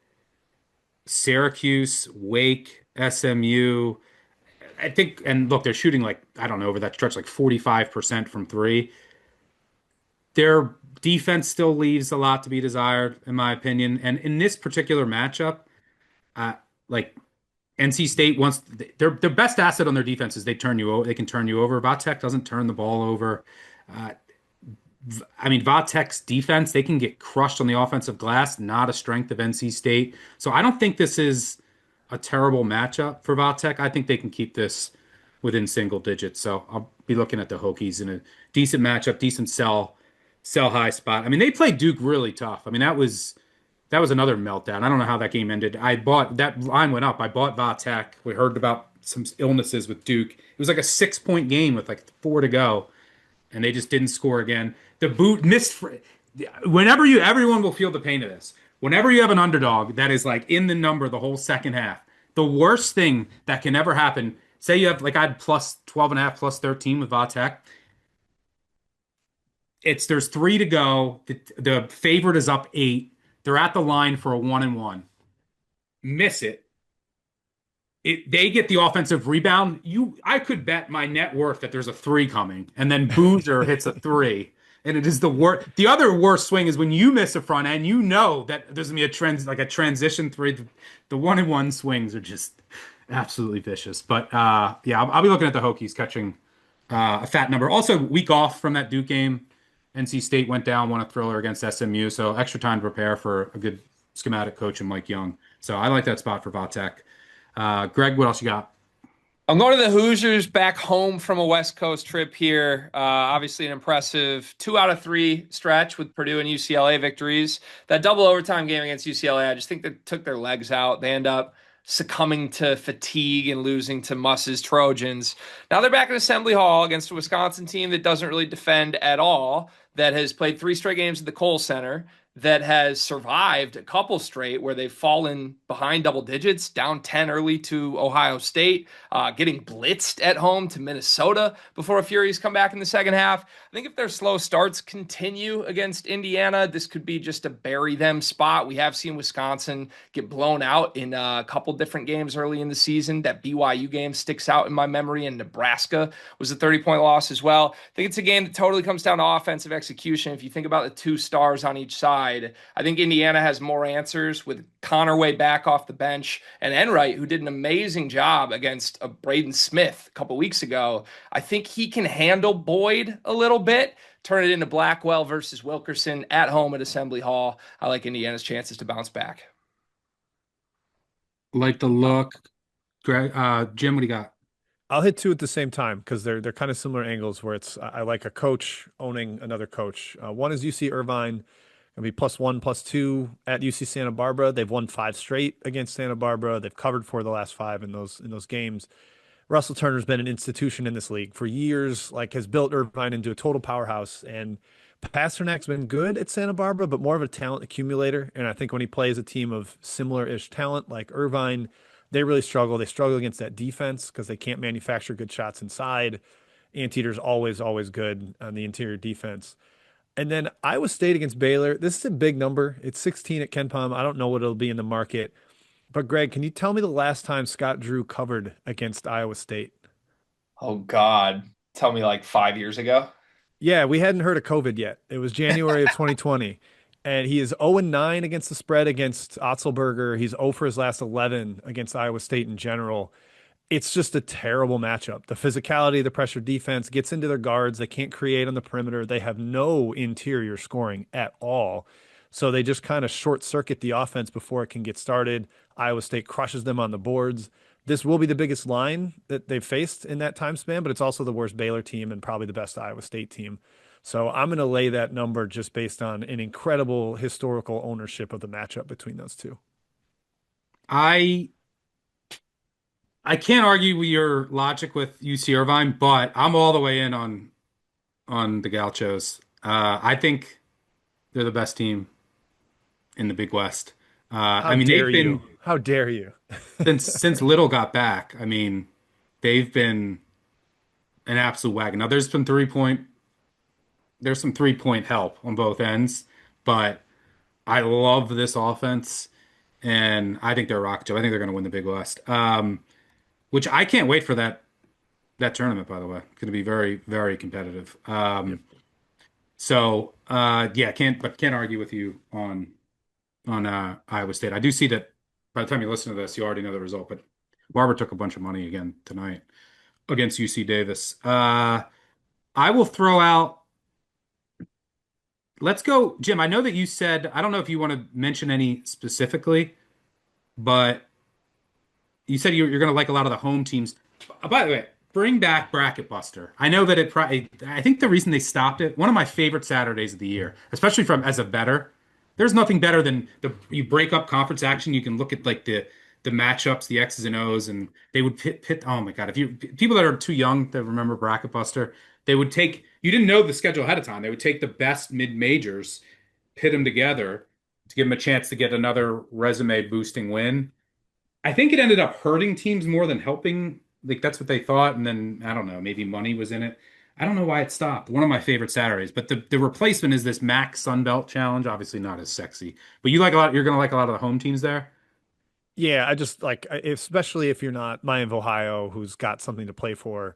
Syracuse, Wake, SMU. I think, and look, they're shooting like, I don't know, over that stretch, like 45% from three. Their defense still leaves a lot to be desired, in my opinion. And in this particular matchup, uh, like NC State wants their best asset on their defense is they turn you over. They can turn you over. Vatek doesn't turn the ball over. Uh, I mean, Vatek's defense, they can get crushed on the offensive glass, not a strength of NC State. So I don't think this is a terrible matchup for Vatek. I think they can keep this within single digits. So I'll be looking at the Hokies in a decent matchup, decent sell high spot. I mean, they played Duke really tough. I mean, that was another meltdown. I don't know how that game ended. I bought that line went up. I bought Vatek. We heard about some illnesses with Duke. It was like a 6 point game with like four to go, and they just didn't score again. The boot missed. Everyone will feel the pain of this. Whenever you have an underdog that is like in the number the whole second half, the worst thing that can ever happen. Say you have like I had plus 12 and a half, plus 13 with Vatek. There's three to go. The favorite is up eight. They're at the line for a 1-1. Miss it. They get the offensive rebound. I could bet my net worth that there's a three coming, and then Boozer hits a three, and it is the worst. The other worst swing is when you miss a front end. You know that there's gonna be a transition three. The 1-1 swings are just absolutely vicious. But yeah, I'll be looking at the Hokies catching a fat number. Also, week off from that Duke game. NC State went down, won a thriller against SMU, so extra time to prepare for a good schematic coach in Mike Young. So I like that spot for Vatek. Greg, what else you got? I'm going to the Hoosiers back home from a West Coast trip here. Obviously, an impressive 2 out of 3 stretch with Purdue and UCLA victories. That double overtime game against UCLA, I just think that took their legs out. They end up succumbing to fatigue and losing to Muss's Trojans. Now they're back in Assembly Hall against a Wisconsin team that doesn't really defend at all, that has played 3 straight games at the Kohl Center, that has survived a couple straight where they've fallen behind double digits, down 10 early to Ohio State, getting blitzed at home to Minnesota before Furies come back in the second half. I think if their slow starts continue against Indiana, this could be just a bury them spot. We have seen Wisconsin get blown out in a couple different games early in the season. That BYU game sticks out in my memory, and Nebraska was a 30-point loss as well. I think it's a game that totally comes down to offensive execution. If you think about the 2 stars on each side, I think Indiana has more answers with Connerway back off the bench and Enright, who did an amazing job against Braden Smith a couple weeks ago. I think he can handle Boyd a little bit, turn it into Blackwell versus Wilkerson at home at Assembly Hall. I like Indiana's chances to bounce back. Like the look. Greg, Jim, what do you got? I'll hit 2 at the same time because they're kind of similar angles where I like a coach owning another coach. One is UC Irvine. Gonna be +1, +2 at UC Santa Barbara. They've won 5 straight against Santa Barbara. They've covered for the last 5 in those games. Russell Turner's been an institution in this league for years, like has built Irvine into a total powerhouse. And Pasternak's been good at Santa Barbara, but more of a talent accumulator. And I think when he plays a team of similar-ish talent like Irvine, they really struggle. They struggle against that defense because they can't manufacture good shots inside. Anteater's always, always good on the interior defense. And then Iowa State against Baylor. This is a big number. It's 16 at Ken Palm. I don't know what it'll be in the market. But Greg, can you tell me the last time Scott Drew covered against Iowa State? Oh, God. Tell me like 5 years ago. Yeah, we hadn't heard of COVID yet. It was January of 2020. And he is 0-9 against the spread against Otzelberger. He's 0 for his last 11 against Iowa State in general. It's just a terrible matchup. The physicality, the pressure defense gets into their guards. They can't create on the perimeter. They have no interior scoring at all. So they just kind of short circuit the offense before it can get started. Iowa State crushes them on the boards. This will be the biggest line that they've faced in that time span, but it's also the worst Baylor team and probably the best Iowa State team. So I'm going to lay that number just based on an incredible historical ownership of the matchup between those two. I I can't argue with your logic with UC Irvine, but I'm all the way in on the Gauchos. I think they're the best team in the Big West. How I mean, dare they've you? been How dare you? since Little got back. I mean, they've been an absolute wagon. Now, there's some 3-point help on both ends, but I love this offense, and I think they're a rocket ship. I think they're going to win the Big West. Which I can't wait for that tournament. By the way, it's going to be very very competitive. Yep. Yeah, can't argue with you on Iowa State. I do see that by the time you listen to this, you already know the result. But Barber took a bunch of money again tonight against UC Davis. I will throw out. Let's go, Jim. I know that you said I don't know if you want to mention any specifically, but you said you're going to like a lot of the home teams. By the way, bring back Bracket Buster. I know that I think the reason they stopped it, one of my favorite Saturdays of the year, especially from as a bettor, there's nothing better than you break up conference action. You can look at like the matchups, the X's and O's, and they would pit. Oh my God, if you people that are too young to remember Bracket Buster, they would take. You didn't know the schedule ahead of time. They would take the best mid majors, pit them together to give them a chance to get another resume boosting win. I think it ended up hurting teams more than helping. Like that's what they thought, and then I don't know, maybe money was in it. I don't know why it stopped. One of my favorite Saturdays, but the replacement is this Max Sunbelt Challenge. Obviously not as sexy, but you like a lot. You're gonna like a lot of the home teams there. Yeah, I just like, especially if you're not Miami of Ohio, who's got something to play for.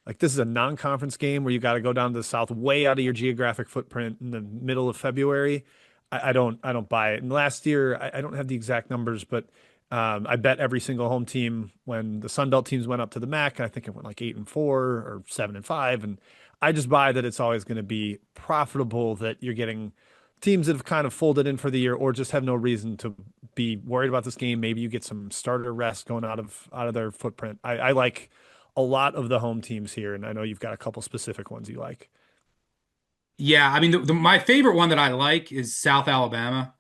Like this is a non-conference game where you got to go down to the south, way out of your geographic footprint in the middle of February. I don't buy it. And last year, I don't have the exact numbers, but I bet every single home team when the Sun Belt teams went up to the MAC. I think it went like 8-4 or 7-5, and I just buy that it's always going to be profitable. That you're getting teams that have kind of folded in for the year or just have no reason to be worried about this game. Maybe you get some starter rest going out of their footprint. I like a lot of the home teams here, and I know you've got a couple specific ones you like. Yeah, I mean, my favorite one that I like is South Alabama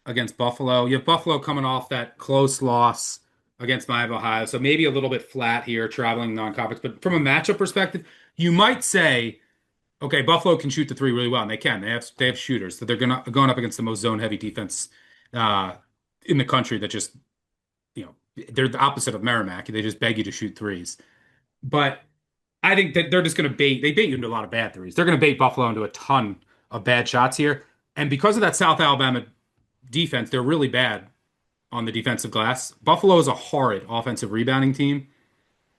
against Buffalo. You have Buffalo coming off that close loss against Miami of Ohio, so maybe a little bit flat here, traveling non-conference. But from a matchup perspective, you might say, okay, Buffalo can shoot the three really well, and they can. They have shooters, so they're going up against the most zone-heavy defense uh, in the country. That just they're the opposite of Merrimack. They just beg you to shoot threes. But I think that they're just going to they bait you into a lot of bad threes. They're going to bait Buffalo into a ton of bad shots here. And because of that South Alabama defense, they're really bad on the defensive glass. Buffalo is a horrid offensive rebounding team.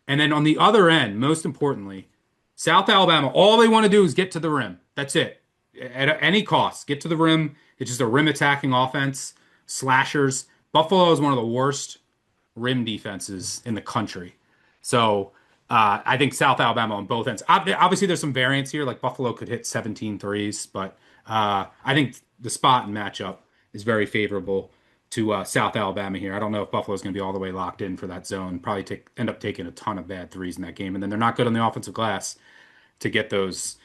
And then on the other end, most importantly, South Alabama, all they want to do is get to the rim. That's it. At any cost, get to the rim. It's just a rim attacking offense, slashers. Buffalo is one of the worst rim defenses in the country. So I think South Alabama on both ends. Obviously, there's some variance here. Like Buffalo could hit 17 threes, but I think the spot and matchup is very favorable to South Alabama here. I don't know if Buffalo's going to be all the way locked in for that zone. Probably end up taking a ton of bad threes in that game, and then they're not good on the offensive glass to get those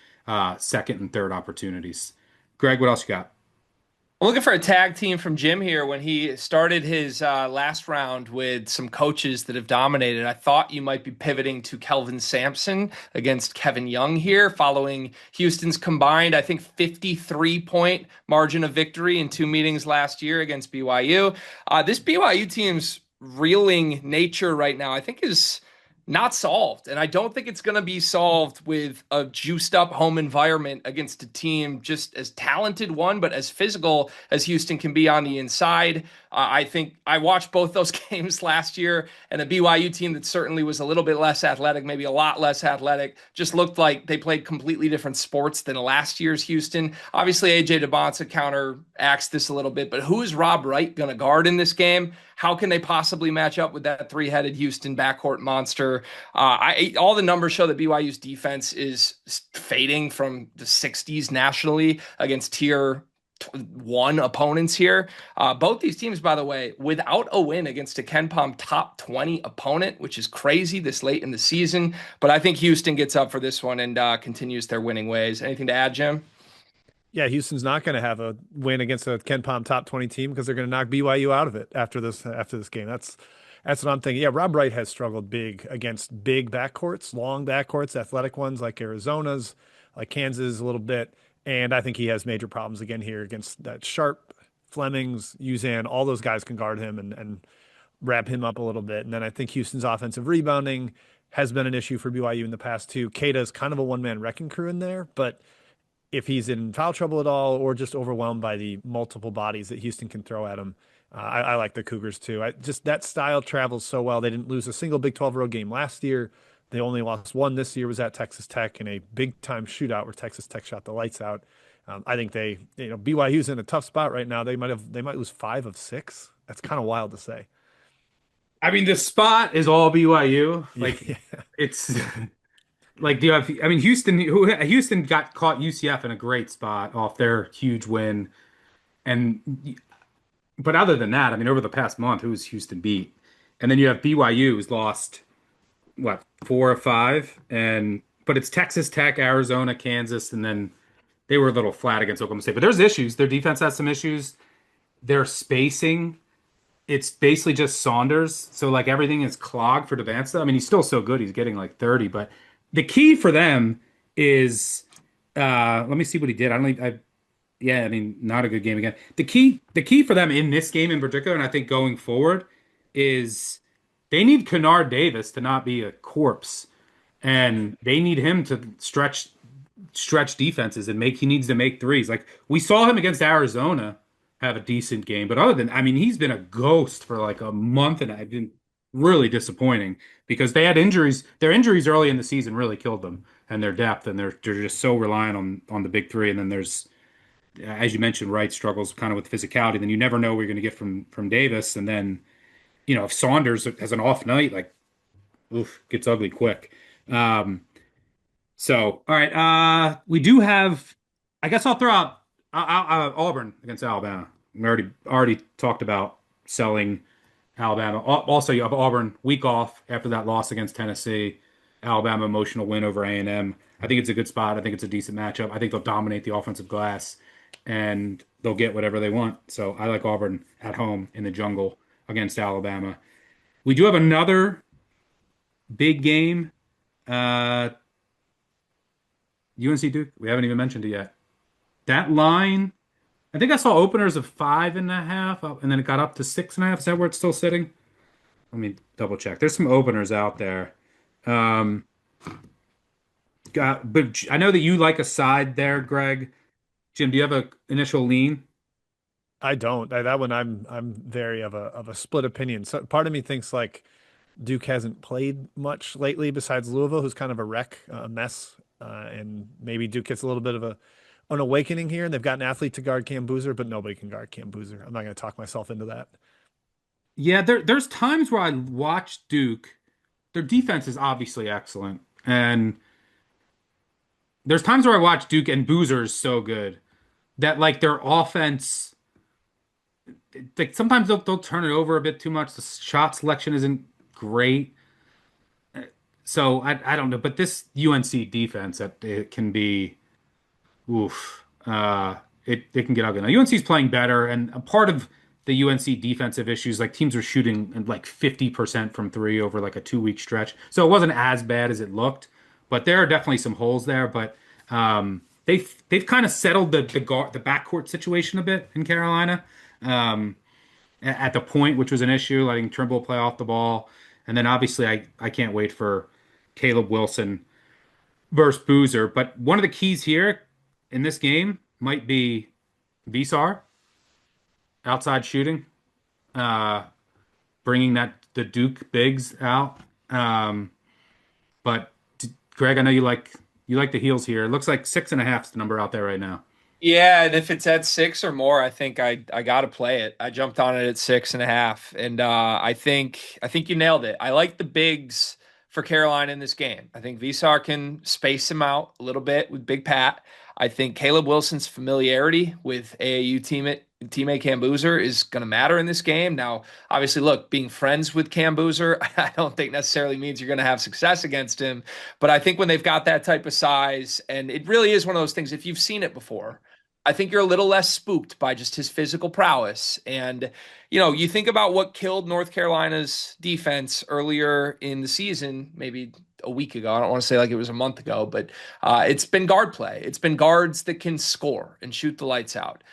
second and third opportunities. Greg, what else you got? I'm looking for a tag team from Jim here when he started his last round with some coaches that have dominated. I thought you might be pivoting to Kelvin Sampson against Kevin Young here, following Houston's combined, I think, 53-point margin of victory in two meetings last year against BYU. This BYU team's reeling nature right now, I think, is not solved. And I don't think it's going to be solved with a juiced up home environment against a team just as talented one, but as physical as Houston can be on the inside. I think I watched both those games last year, and a BYU team that certainly was a little bit less athletic, maybe a lot less athletic, just looked like they played completely different sports than last year's Houston. Obviously, AJ DeBonsa counteracts this a little bit, but who is Rob Wright going to guard in this game? How can they possibly match up with that three-headed Houston backcourt monster? All the numbers show that BYU's defense is fading from the 60s nationally against tier one opponents here. Both these teams, by the way, without a win against a KenPom top 20 opponent, which is crazy this late in the season. But I think Houston gets up for this one and continues their winning ways. Anything to add, Jim? Yeah, Houston's not going to have a win against a Ken Palm top 20 team because they're going to knock BYU out of it after this game. That's what I'm thinking. Yeah, Rob Wright has struggled big against big backcourts, long backcourts, athletic ones like Arizona's, like Kansas a little bit, and I think he has major problems again here against that Sharp, Flemings, Uzan. All those guys can guard him and wrap him up a little bit. And then I think Houston's offensive rebounding has been an issue for BYU in the past too. Keita's kind of a one-man wrecking crew in there, but if he's in foul trouble at all or just overwhelmed by the multiple bodies that Houston can throw at him, I like the Cougars too. Just that style travels so well. They didn't lose a single Big 12 road game last year. They only lost one this year, was at Texas Tech in a big time shootout where Texas Tech shot the lights out. I think BYU's in a tough spot right now. They might lose 5 of 6. That's kind of wild to say. I mean, the spot is all BYU. Like Yeah. it's like do you have? I mean, Houston got caught UCF in a great spot off their huge win, and but other than that, I mean, over the past month, who's Houston beat? And then you have BYU who's lost what 4 or 5, and but it's Texas Tech, Arizona, Kansas, and then they were a little flat against Oklahoma State. But there's issues. Their defense has some issues. Their spacing. It's basically just Saunders. So like everything is clogged for Devonsta. I mean, he's still so good. He's getting like 30, but the key for them is let me see what he did. Yeah, I mean, not a good game again. The key for them in this game in particular, and I think going forward, is they need Kennard Davis to not be a corpse. And they need him to stretch defenses and he needs to make threes. Like we saw him against Arizona have a decent game. But other than, I mean, he's been a ghost for like a month and I've been really disappointing because they had injuries. Their injuries early in the season really killed them and their depth, and they're just so reliant on the big three. And then there's, as you mentioned, Wright struggles kind of with physicality. Then you never know what you're going to get from Davis. And then, if Saunders has an off night, like, oof, gets ugly quick. So, all right, we do have. I guess I'll throw out Auburn against Alabama. We already talked about selling Alabama. Also, you have Auburn week off after that loss against Tennessee. Alabama emotional win over A&M. I think it's a good spot. I think it's a decent matchup. I think they'll dominate the offensive glass, and they'll get whatever they want. So I like Auburn at home in the jungle against Alabama. We do have another big game. UNC Duke. We haven't even mentioned it yet. That line, I think I saw openers of 5.5, and then it got up to 6.5. Is that where it's still sitting? Let me double check. There's some openers out there. But I know that you like a side there, Greg. Jim, do you have an initial lean? I don't. That one I'm very of a split opinion. So part of me thinks like Duke hasn't played much lately besides Louisville, who's kind of a wreck, a mess, and maybe Duke gets a little bit of an awakening here. And they've got an athlete to guard Cam Boozer, but nobody can guard Cam Boozer. I'm not going to talk myself into that. Yeah, there's times where I watch Duke. Their defense is obviously excellent, and there's times where I watch Duke and Boozer is so good that like their offense, like sometimes they'll turn it over a bit too much. The shot selection isn't great. So I don't know, but this UNC defense that it can be, oof, it can get ugly. Now UNC's playing better, and a part of the UNC defensive issues, like teams are shooting like 50% from three over like a 2 week stretch, so it wasn't as bad as it looked, but there are definitely some holes there. But they've kind of settled the backcourt situation a bit in Carolina. At the point, which was an issue, letting Trimble play off the ball. And then obviously I can't wait for Caleb Wilson versus Boozer. But one of the keys here in this game might be Visar outside shooting, bringing the Duke bigs out. But Greg, I know you like the heels here. It looks like 6.5 is the number out there right now. Yeah, and if it's at 6 or more, I think I got to play it. I jumped on it at 6.5, and I think you nailed it. I like the bigs for Carolina in this game. I think Visar can space him out a little bit with Big Pat. I think Caleb Wilson's familiarity with AAU teammate Cam Boozer is going to matter in this game. Now, obviously, look, being friends with Cam Boozer, I don't think necessarily means you're going to have success against him. But I think when they've got that type of size, and it really is one of those things, if you've seen it before, I think you're a little less spooked by just his physical prowess. And, you think about what killed North Carolina's defense earlier in the season, maybe a week ago. I don't want to say like it was a month ago, but it's been guard play. It's been guards that can score and shoot the lights out.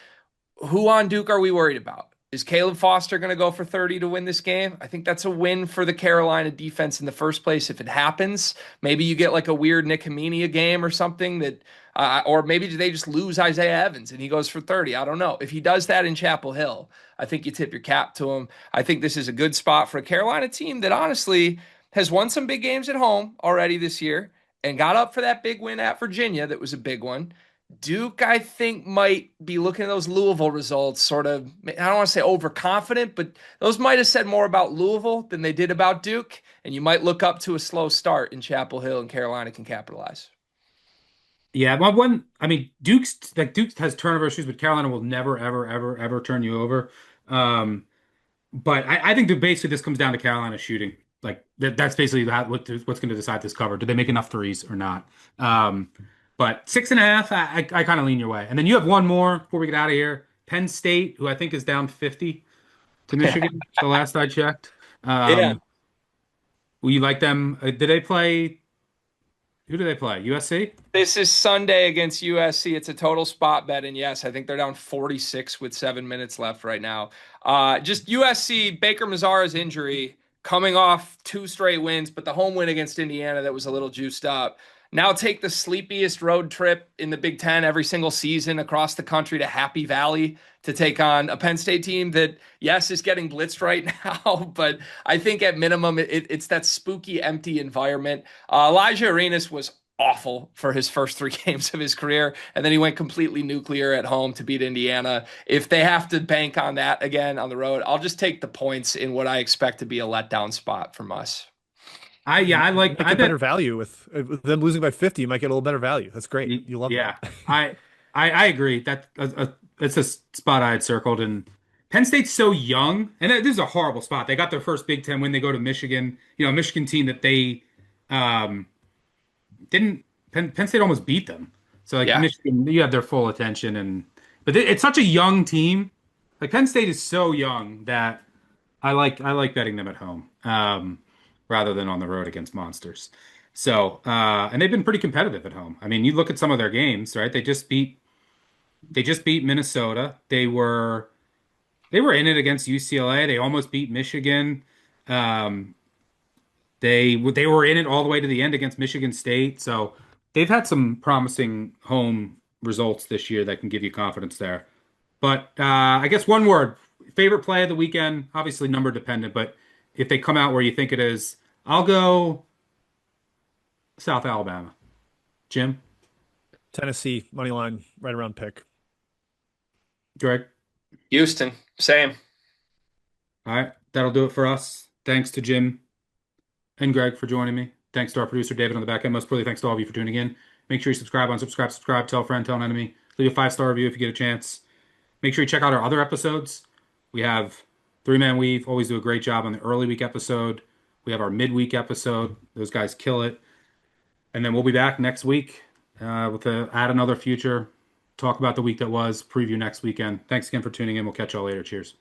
Who on Duke are we worried about? Is Caleb Foster going to go for 30 to win this game? I think that's a win for the Carolina defense in the first place. If it happens, maybe you get like a weird Nick Hamenia game or something that, or maybe they just lose Isaiah Evans and he goes for 30. I don't know. If he does that in Chapel Hill, I think you tip your cap to him. I think this is a good spot for a Carolina team that honestly has won some big games at home already this year and got up for that big win at Virginia. That was a big one. Duke, I think, might be looking at those Louisville results sort of, I don't want to say overconfident, but those might have said more about Louisville than they did about Duke. And you might look up to a slow start in Chapel Hill and Carolina can capitalize. Yeah, well, Duke has turnover issues, but Carolina will never, ever, ever, ever turn you over. Um, but I think that basically this comes down to Carolina shooting. Like that's basically what's going to decide this cover. Do they make enough threes or not? But 6.5, I kind of lean your way. And then you have one more before we get out of here. Penn State, who I think is down 50 to Michigan, the last I checked. Yeah. Will you like them? Did they play? Who do they play? USC? This is Sunday against USC. It's a total spot bet. And yes, I think they're down 46 with 7 minutes left right now. Just USC, Baker Mazara's injury coming off 2 straight wins, but the home win against Indiana that was a little juiced up. Now take the sleepiest road trip in the Big Ten every single season across the country to Happy Valley to take on a Penn State team that, yes, is getting blitzed right now, but I think at minimum it's that spooky, empty environment. Elijah Arenas was awful for his first 3 games of his career, and then he went completely nuclear at home to beat Indiana. If they have to bank on that again on the road, I'll just take the points in what I expect to be a letdown spot from us. I Get bet. better value with them losing by 50. You might get a little better value. That's great. You love Yeah, that. I agree that it's a spot I had circled. And Penn State's so young, and this is a horrible spot. They got their first Big Ten win. They go to Michigan, a Michigan team that they um, didn't. Penn State almost beat them. So like Yeah. Michigan, you have their full attention, but it's such a young team. Like Penn State is so young that I like betting them at home rather than on the road against monsters. So and they've been pretty competitive at home. I mean, you look at some of their games, right? They just beat Minnesota. They were in it against UCLA. They almost beat Michigan. Um, they were in it all the way to the end against Michigan State. So they've had some promising home results this year that can give you confidence there. But I guess one word, favorite play of the weekend, obviously number dependent, but if they come out where you think it is, I'll go South Alabama. Jim, Tennessee money line right around pick. Greg. Houston, same. All right, that'll do it for us. Thanks to Jim and Greg for joining me. Thanks to our producer David on the back end. Most importantly, thanks to all of you for tuning in. Make sure you subscribe, unsubscribe, tell a friend, tell an enemy. Leave a 5-star review if you get a chance. Make sure you check out our other episodes. We have Three-Man Weave, always do a great job on the early week episode. We have our midweek episode. Those guys kill it. And then we'll be back next week with add another future, talk about the week that was, preview next weekend. Thanks again for tuning in. We'll catch y'all later. Cheers.